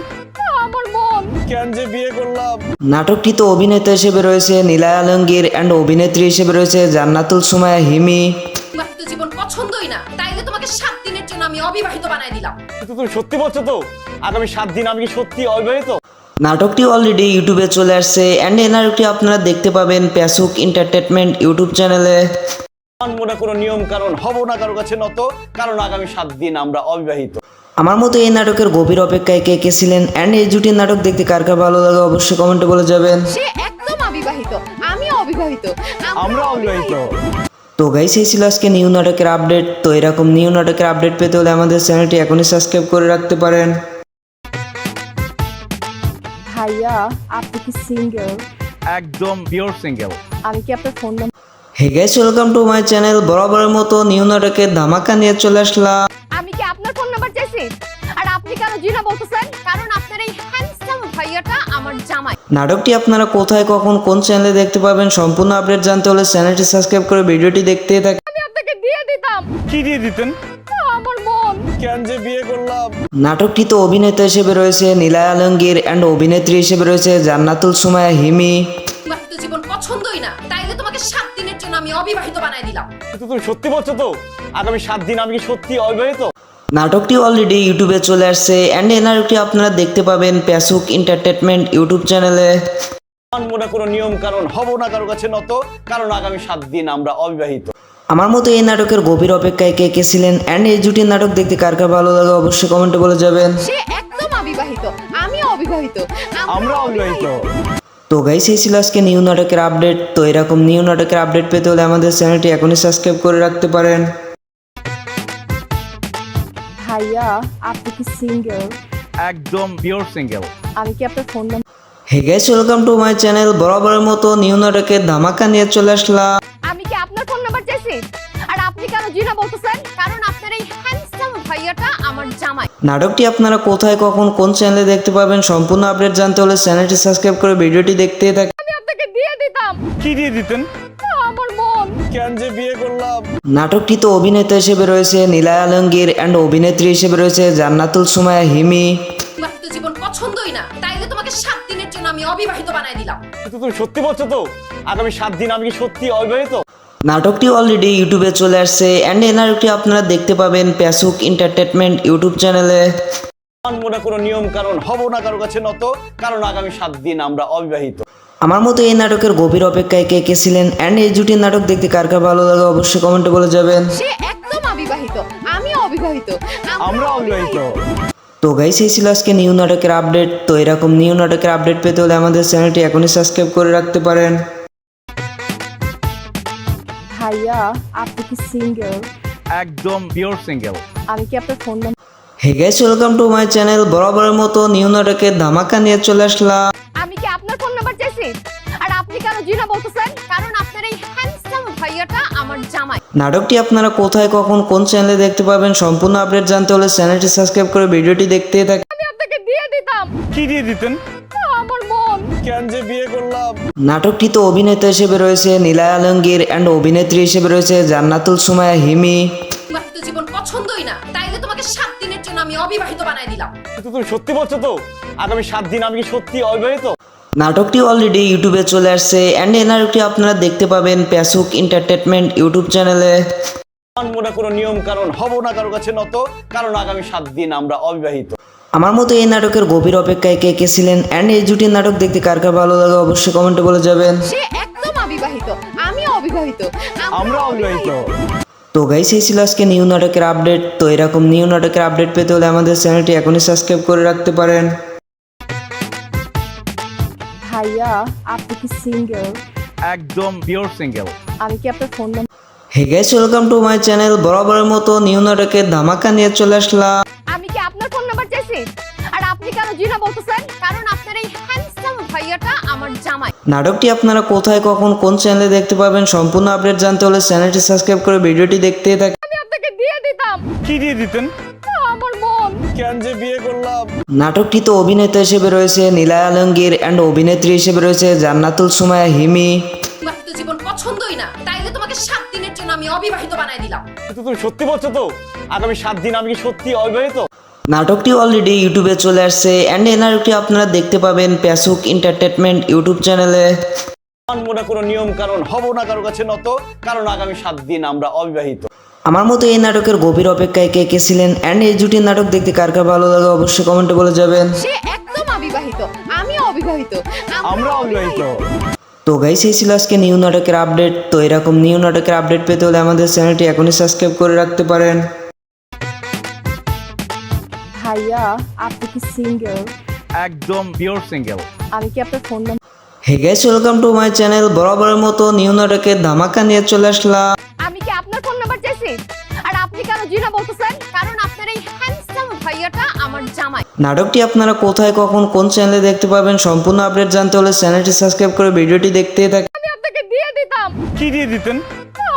আমার মন। কেন যে বিয়ে করলাম? নাটকটিতে অভিনেতা হিসেবে রয়েছে নীলায় আলমগীর অ্যান্ড অভিনেত্রী হিসেবে রয়েছে জান্নাতুল সুমাইয়া হিমি। বিবাহিত জীবন পছন্দই না, তাইলে তোমাকে 7 দিনের জন্য আমি অবিবাহিত বানাই দিলাম। কিন্তু তুমি সত্যি বলছো তো আগামী 7 দিন আমি কি সত্যি অবিবাহিত? নাটকটি অলরেডি ইউটিউবে চলে আসছে অ্যান্ড এই নাটকটি আপনারা দেখতে পাবেন প্যাসুক এন্টারটেনমেন্ট ইউটিউব চ্যানেলে। মনে কোনো নিয়ম কারণ হব না কারো কাছে নত, কারণ আগামী 7 দিন আমরা অবিবাহিত। আমার মতো এই নাটকের গভীর অপেক্ষায় কে কে ছিলেন অ্যান্ড এই জুটির নাটক দেখতে কার কার ভালো লাগে অবশ্যই কমেন্টে বলে যাবেন। সে একদম অবিবাহিত, আমি অবিবাহিত, আমরা অবিবাহিত। তো গাইস এই ছিল আজকে নিউ নাটকের আপডেট। তো এরকম নিউ নাটকের আপডেট পেতে হলে আমাদের চ্যানেলটি এখনই সাবস্ক্রাইব করে রাখতে পারেন। ভাইয়া আপনি কি সিঙ্গেল? একদম পিওর সিঙ্গেল। আমি কি আপনার phone number? Hey guys welcome to my channel. বরাবরের মতো নিউ নাটকের ধামাকা নিয়ে চলে আসলাম। আমি কি আপনার ফোন নাম্বার চাইছি? আর আপনি কেন জিনা বলতেছেন? কারণ আপনার এই হ্যান্ডসাম ভাইয়াটা আমার জামাই। নাটকটি আপনারা কোথায় কখন কোন চ্যানেলে দেখতে পাবেন সম্পূর্ণ আপডেট জানতে হলে চ্যানেলটি সাবস্ক্রাইব করে ভিডিওটি দেখতেই থাকুন। আমি আপনাকে দিয়ে দিতাম কি দিয়ে দিতেন? আমার মন। কেন যে বিয়ে করলাম? নাটকটিতে অভিনেতা হিসেবে রয়েছে নীলায় আলমগীর অ্যান্ড অভিনেত্রী হিসেবে রয়েছে জান্নাতুল সুমাইয়া হিমি। বিবাহিত জীবন পছন্দই না, তাইলে তোমাকে 7 দিনের জন্য আমি অবিবাহিত বানাই দিলাম। কিন্তু তুমি সত্যি বলছো তো আগামী 7 দিন আমি কি সত্যি অবিবাহিত? নাটকটি অলরেডি ইউটিউবে চলে আসছে অ্যান্ড এই নাটকটি আপনারা দেখতে পাবেন প্যাসুক এন্টারটেনমেন্ট ইউটিউব চ্যানেলে। মনে কোনো নিয়ম কারণ হব না কারো কাছে নত, কারণ আগামী 7 দিন আমরা অবিবাহিত। আমার মতো এই নাটকের গভীর অপেক্ষায় কে কে ছিলেন অ্যান্ড এই জুটির নাটক দেখতে কার কার ভালো লাগে অবশ্যই কমেন্টে বলে যাবেন। সে একদম অবিবাহিত, আমিও অবিবাহিত, আমরা অবিবাহিত। তো গাইস এই ছিল আজকে নিউ নাটকের আপডেট। তো এরকম নিউ নাটকের আপডেট পেতে হলে আমাদের চ্যানেলটি এখনই সাবস্ক্রাইব করে রাখতে পারেন। ভাইয়া আপনি কি সিঙ্গেল? একদম পিওর সিঙ্গেল। আমি কি আপনার phone number? Hey guys welcome to my channel. বরাবরের মতো নিউ নাটকের ধামাকা নিয়ে চলে আসলাম। আমি কি আপনার ফোন নাম্বার চাইছি? আর আপনি কেন জিনা বলতেছেন? কারণ আপনার এই হ্যান্ডসাম ভাইয়াটা আমার জামাই। নাটকটি আপনারা কোথায় কখন কোন চ্যানেলে দেখতে পাবেন সম্পূর্ণ আপডেট জানতে হলে চ্যানেলটি সাবস্ক্রাইব করে ভিডিওটি দেখতেই থাকুন। আমি আপনাকে দিয়ে দিতাম কি দিয়ে দিতেন? আমার মন। কেন যে বিয়ে করলাম? নাটকটিতে অভিনেতা হিসেবে রয়েছে নীলায় আলমগীর অ্যান্ড অভিনেত্রী হিসেবে রয়েছে জান্নাতুল সুমাইয়া হিমি। বিবাহিত জীবন পছন্দই না, তাইলে তোমাকে 7 দিনের জন্য আমি অবিবাহিত বানাই দিলাম। কিন্তু তুমি সত্যি বলছো তো? আগামী 7 দিন আমি কি সত্যি অবিবাহিত? নাটকটি অলরেডি ইউটিউবে চলে আসছে অ্যান্ড এই নাটকটি আপনারা দেখতে পাবেন প্যাসুক এন্টারটেনমেন্ট ইউটিউব চ্যানেলে। মানবো না কোনো নিয়ম কারণ, হব না কারো কাছে নত, কারণ আগামী 7 দিন আমরা অবিবাহিত। আমার মতো এই নাটকের গভীর অপেক্ষায় কে কে ছিলেন অ্যান্ড এই জুটির নাটক দেখতে কার কার ভালো লাগে অবশ্যই কমেন্টে বলে যাবেন। সে একদম অবিবাহিত, আমিও অবিবাহিত, আমরা অবিবাহিত। তো গাইস এই ছিল আজকে নিউ নাটকের আপডেট। তো এরকম নিউ নাটকের আপডেট পেতে হলে আমাদের চ্যানেলটি এখনই সাবস্ক্রাইব করে রাখতে পারেন। ভাইয়া আপনি কি সিঙ্গেল? একদম পিওর সিঙ্গেল। আমি কি আপনার phone number? Hey guys welcome to my channel. বরাবরের মতো নিউ নাটকের ধামাকা নিয়ে চলে আসলাম। আমি কি আপনার ফোন নাম্বার চাইছি? আর আপনি কেন জিনা বলতেছেন? কারণ আপনার এই হ্যান্ডসাম ভাইয়াটা আমার জামাই। নাটকটি আপনারা কোথায় কখন কোন চ্যানেলে দেখতে পাবেন সম্পূর্ণ আপডেট জানতে হলে চ্যানেলটি সাবস্ক্রাইব করে ভিডিওটি দেখতেই থাকুন। আমি আপনাকে দিয়ে দিতাম কি দিয়ে দিতেন? আমার মন। কেন যে বিয়ে করলাম? নাটকটিতে অভিনেতা হিসেবে রয়েছে নীলায় আলমগীর অ্যান্ড অভিনেত্রী হিসেবে রয়েছে জান্নাতুল সুমাইয়া হিমি। বিবাহিত জীবন পছন্দই না, তাইলে তোমাকে 7 দিনের জন্য আমি অবিবাহিত বানাই দিলাম। কিন্তু তুমি সত্যি বলছো তো? আগামী 7 দিন আমি কি সত্যি অবিবাহিত? নাটকটি অলরেডি ইউটিউবে চলে আসছে অ্যান্ড এই নাটকটি আপনারা দেখতে পাবেন প্যাসুক এন্টারটেনমেন্ট ইউটিউব চ্যানেলে। মানবো না কোনো নিয়ম কারণ, হব না কারো কাছে নত, কারণ আগামী 7 দিন আমরা অবিবাহিত। আমার মতো এই নাটকের গভীর অপেক্ষায় কে কে ছিলেন অ্যান্ড এই জুটির নাটক দেখতে কার কার ভালো লাগে অবশ্যই কমেন্টে বলে যাবেন। সে একদম অবিবাহিত, আমিও অবিবাহিত, আমরা অবিবাহিত। তো গাইস এই ছিল আজকে নিউ নাটকের আপডেট। তো এরকম নিউ নাটকের আপডেট পেতে হলে আমাদের চ্যানেলটি এখনই সাবস্ক্রাইব করে রাখতে পারেন। ভাইয়া আপনি কি সিঙ্গেল? একদম পিওর সিঙ্গেল। আমি কি আপনার phone number? Hey guys welcome to my channel. বরাবরের মতো নিউ নাটকের ধামাকা নিয়ে চলে আসলাম। আমি কি আপনার ফোন নাম্বার চাইছি? আর আপনি কেন জিনা বলতেছেন? কারণ আপনার এই হ্যান্ডসাম ভাইয়াটা আমার জামাই। নাটকটি আপনারা কোথায় কখন কোন চ্যানেলে দেখতে পাবেন সম্পূর্ণ আপডেট জানতে হলে চ্যানেলটি সাবস্ক্রাইব করে ভিডিওটি দেখতেই থাকুন। আমি আপনাকে দিয়ে দিতাম কি দিয়ে দিতেন? আমার মন। কেন যে বিয়ে করলাম? নাটকটিতে অভিনেতা হিসেবে রয়েছে নীলায় আলমগীর অ্যান্ড অভিনেত্রী হিসেবে রয়েছে জান্নাতুল সুমাইয়া হিমি। বিবাহিত জীবন পছন্দই না, তাইলে তোমাকে 7 দিনের জন্য আমি অবিবাহিত বানাই দিলাম। কিন্তু তুমি সত্যি বলছো তো? আগামী 7 দিন আমি কি সত্যি অবিবাহিত? নাটকটি অলরেডি ইউটিউবে চলে আসছে অ্যান্ড এই নাটকটি আপনারা দেখতে পাবেন প্যাসুক এন্টারটেনমেন্ট ইউটিউব চ্যানেলে। মানবো না কোনো নিয়ম কারণ, হব না কারো কাছে নত, কারণ আগামী 7 দিন আমরা অবিবাহিত। আমার মতো এই নাটকের গভীর অপেক্ষায় কে কে ছিলেন অ্যান্ড এই জুটির নাটক দেখতে কার কার ভালো লাগে অবশ্যই কমেন্টে বলে যাবেন। সে একদম অবিবাহিত, আমিও অবিবাহিত, আমরা অবিবাহিত। তো গাইস এই ছিল আজকে নিউ নাটকের আপডেট। তো এরকম নিউ নাটকের আপডেট পেতে হলে আমাদের চ্যানেলটি এখনই সাবস্ক্রাইব করে রাখতে পারেন। ভাইয়া আপনি কি সিঙ্গেল? একদম পিওর সিঙ্গেল। আমি কি আপনার phone number? Hey guys welcome to my channel. বরাবরের মতো নিউ নাটকের ধামাকা নিয়ে চলে আসলাম। আমি কি আপনার ফোন নাম্বার চাইছি? আর আপনি কেন জিনা বলতেছেন? কারণ আপনার এই হ্যান্ডসাম ভাইয়াটা আমার জামাই। নাটকটি আপনারা কোথায় কখন কোন চ্যানেলে দেখতে পাবেন সম্পূর্ণ আপডেট জানতে হলে চ্যানেলটি সাবস্ক্রাইব করে ভিডিওটি দেখতেই থাকুন। আমি আপনাকে দিয়ে দিতাম কি দিয়ে দিতেন?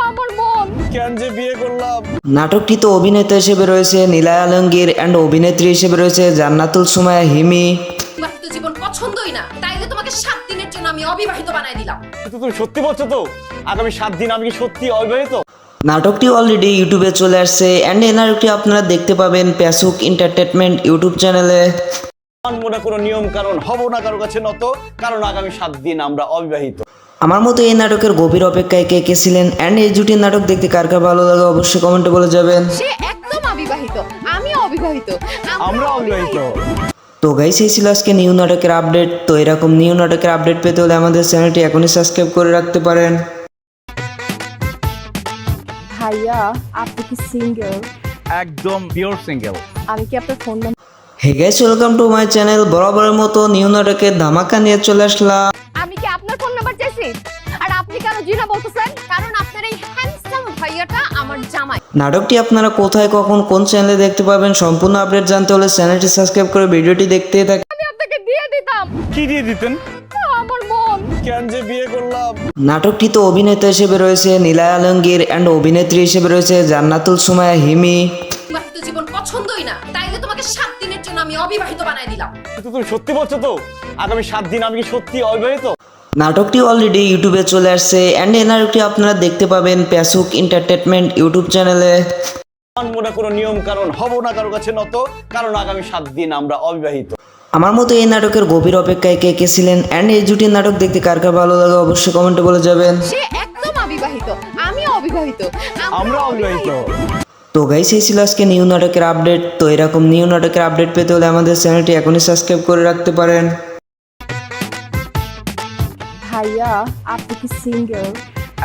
আমার মন। কেন যে বিয়ে করলাম? নাটকটিতে অভিনেতা হিসেবে রয়েছে নীলায় আলমগীর অ্যান্ড অভিনেত্রী হিসেবে রয়েছে জান্নাতুল সুমাইয়া হিমি। বিবাহিত জীবন পছন্দই না, তাইলে তোমাকে 7 দিনের জন্য আমি অবিবাহিত বানাই দিলাম। কিন্তু তুমি সত্যি বলছো তো? আগামী 7 দিন আমি কি সত্যি অবিবাহিত? নাটকটি অলরেডি ইউটিউবে চলে আসছে অ্যান্ড এই নাটকটি আপনারা দেখতে পাবেন প্যাসুক এন্টারটেনমেন্ট ইউটিউব চ্যানেলে। মানবো না কোনো নিয়ম কারণ, হব না কারো কাছে নত, কারণ আগামী 7 দিন আমরা অবিবাহিত। আমার মতো এই নাটকের গভীর অপেক্ষায় কে কে ছিলেন অ্যান্ড এই জুটির নাটক দেখতে কার কার ভালো লাগে অবশ্যই কমেন্টে বলে যাবেন। সে একদম অবিবাহিত, আমিও অবিবাহিত, আমরা অবিবাহিত। তো গাইস এই ছিল আজকে নিউ নাটকের আপডেট। তো এরকম নিউ নাটকের আপডেট পেতে হলে আমাদের চ্যানেলটি এখনই সাবস্ক্রাইব করে রাখতে পারেন। ভাইয়া আপনি কি সিঙ্গেল? একদম পিওর সিঙ্গেল। আমি কি আপনার phone number? Hey guys, welcome to my channel. বরাবরের মতো নিউ নাটকের ধামাকা নিয়ে চলে আসলাম। আমি কি আপনার ফোন নাম্বার চাইছি? আর আপনি কেন জিনা বলতেছেন? কারণ আপনার এই হ্যান্ডসাম ভাইয়াটা আমার জামাই। নাটকটি আপনারা কোথায়, কখন, কোন চ্যানেলে দেখতে পাবেন সম্পূর্ণ আপডেট জানতে হলে চ্যানেলটি সাবস্ক্রাইব করে ভিডিওটি দেখতে থাকুন। আমি আপনাকে দিয়ে দিতাম কি দিয়ে দিতেন? আমার মন। কেন যে বিয়ে করলাম? নাটকটিতে অভিনেতা হিসেবে রয়েছে নীলায় আলমগীর অ্যান্ড অভিনেত্রী হিসেবে রয়েছে জান্নাতুল সুমাইয়া হিমি। বিবাহিত জীবন পছন্দই না, তাইলে তোমাকে 7 দিনের জন্য আমি অবিবাহিত বানাই দিলাম। কিন্তু তুমি সত্যি বলছো তো? আগামী 7 দিন আমি কি সত্যি অবিবাহিত? নাটকটি অলরেডি ইউটিউবে চলে আসছে অ্যান্ড এই নাটকটি আপনারা দেখতে পাবেন প্যাসুক এন্টারটেনমেন্ট ইউটিউব চ্যানেলে। মানবো না কোনো নিয়ম কারণ, হব না কারো কাছে নত, কারণ আগামী 7 দিন আমরা অবিবাহিত। আমার মতো এই নাটকের গভীর অপেক্ষায় কে কে ছিলেন অ্যান্ড এই জুটির নাটক দেখতে কার কার ভালো লাগে অবশ্যই কমেন্টে বলে যাবেন। সে একদম অবিবাহিত, আমি অবিবাহিত, আমরা অবিবাহিত। তো গাইস, এই ছিল আজকে নিউ নাটকের আপডেট। তো এরকম নিউ নাটকের আপডেট পেতে হলে আমাদের চ্যানেলটি এখনই সাবস্ক্রাইব করে রাখতে পারেন। ভাইয়া আপনি কি সিঙ্গেল?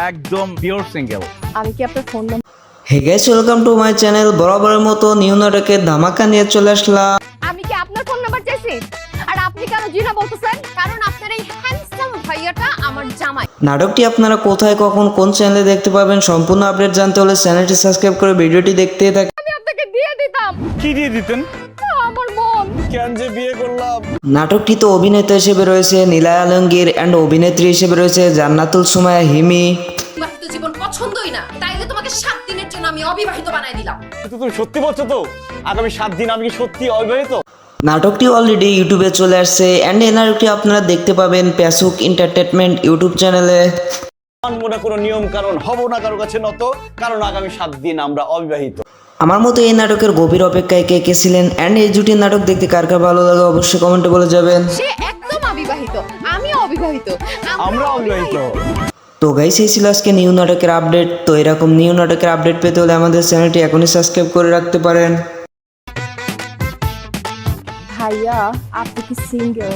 একদম পিওর সিঙ্গেল। আমি কি আপনার phone number? Hey guys, welcome to my channel. বরাবরের মতো নিউ নাটকের ধামাকা নিয়ে চলে আসলাম। আমি কি আপনার ফোন নাম্বার চাইছি? আর আপনি কেন জিনা বলতেছেন? কারণ আপনার এই হ্যান্ডসাম ভাইয়াটা আমার জামাই। নাটকটি আপনারা কোথায়, কখন, কোন চ্যানেলে দেখতে পাবেন সম্পূর্ণ আপডেট জানতে হলে চ্যানেলটি সাবস্ক্রাইব করে ভিডিওটি দেখতে থাকুন। আমি আপনাকে দিয়ে দিতাম কি দিয়ে দিতেন? আমার মন। কেন যে বিয়ে করলাম? নাটকটিতে অভিনেতা হিসেবে রয়েছে নীলায় আলমগীর অ্যান্ড অভিনেত্রী হিসেবে রয়েছে জান্নাতুল সুমাইয়া হিমি। বিবাহিত জীবন পছন্দই না, তাইলে তোমাকে 7 দিনের জন্য আমি অবিবাহিত বানাই দিলাম। কিন্তু তুমি সত্যি বলছো তো? আগামী 7 দিন আমি কি সত্যি অবিবাহিত? নাটকটি অলরেডি ইউটিউবে চলে আসছে অ্যান্ড এই নাটকটি আপনারা দেখতে পাবেন প্যাসুক এন্টারটেনমেন্ট ইউটিউব চ্যানেলে। মানবো না কোনো নিয়ম কারণ, হব না কারো কাছে নত, কারণ আগামী 7 দিন আমরা অবিবাহিত। আমার মতো এই নাটকের গভীর অপেক্ষায় কে কে ছিলেন অ্যান্ড এই জুটির নাটক দেখতে কার কার ভালো লাগে অবশ্যই কমেন্টে বলে যাবেন। সে একদম অবিবাহিত, আমি অবিবাহিত, আমরা অবিবাহিত। তো গাইস, এই ছিল আজকে নিউ নাটকের আপডেট। তো এরকম নিউ নাটকের আপডেট পেতে হলে আমাদের চ্যানেলটি এখনই সাবস্ক্রাইব করে রাখতে পারেন। ভাইয়া আপনি কি সিঙ্গেল?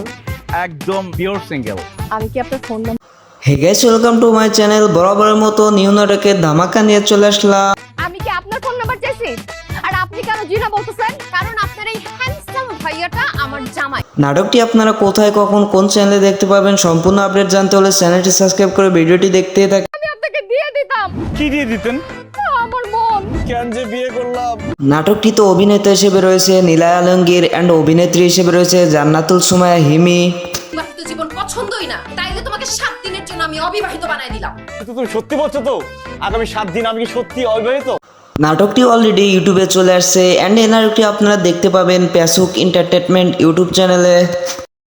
একদম পিওর সিঙ্গেল। আমি কি আপনার phone number? Hey guys, welcome to my channel. বরাবরের মতো নিউ নাটকের ধামাকা নিয়ে চলে আসলাম। আমি কি আপনার ফোন নাম্বার চাইছি? আর আপনি কেন জিনা বলতেছেন? কারণ আপনার এই হ্যান্ডসাম ভাইয়াটা আমার জামাই। নাটকটি আপনারা কোথায়, কখন, কোন চ্যানেলে দেখতে পাবেন সম্পূর্ণ আপডেট জানতে হলে চ্যানেলটি সাবস্ক্রাইব করে ভিডিওটি দেখতে থাকুন। আমি আপনাকে দিয়ে দিতাম কি দিয়ে দিতেন? আমার মন। কেন যে বিয়ে করলাম? নাটকটিতে অভিনেতা হিসেবে রয়েছে নীলায় আলমগীর অ্যান্ড অভিনেত্রী হিসেবে রয়েছে জান্নাতুল সুমাইয়া হিমি। বিবাহিত জীবন পছন্দই না, তাইলে তোমাকে 7 দিনের জন্য আমি অবিবাহিত বানাই দিলাম। কিন্তু তুমি সত্যি বলছো তো? আগামী 7 দিন আমি কি সত্যি অবিবাহিত? নাটকটি অলরেডি ইউটিউবে চলে আসছে অ্যান্ড এই নাটকটি আপনারা দেখতে পাবেন প্যাসুক এন্টারটেনমেন্ট ইউটিউব চ্যানেলে।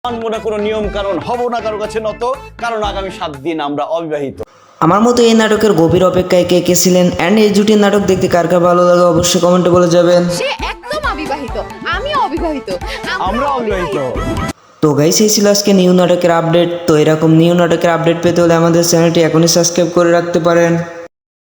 মানবো না কোনো নিয়ম কারণ, হব না কারো কাছে নত, কারণ আগামী 7 দিন আমরা অবিবাহিত। আমার মতো এই নাটকের গভীর অপেক্ষায় কে কে ছিলেন অ্যান্ড এই জুটির নাটক দেখতে কার কার ভালো লাগে অবশ্যই কমেন্টে বলে যাবেন। সে একদম অবিবাহিত, আমি অবিবাহিত, আমরা অবিবাহিত। তো গাইস, এই ছিল আজকে নিউ নাটকের আপডেট। তো এরকম নিউ নাটকের আপডেট পেতে হলে আমাদের চ্যানেলটি এখনই সাবস্ক্রাইব করে রাখতে পারেন।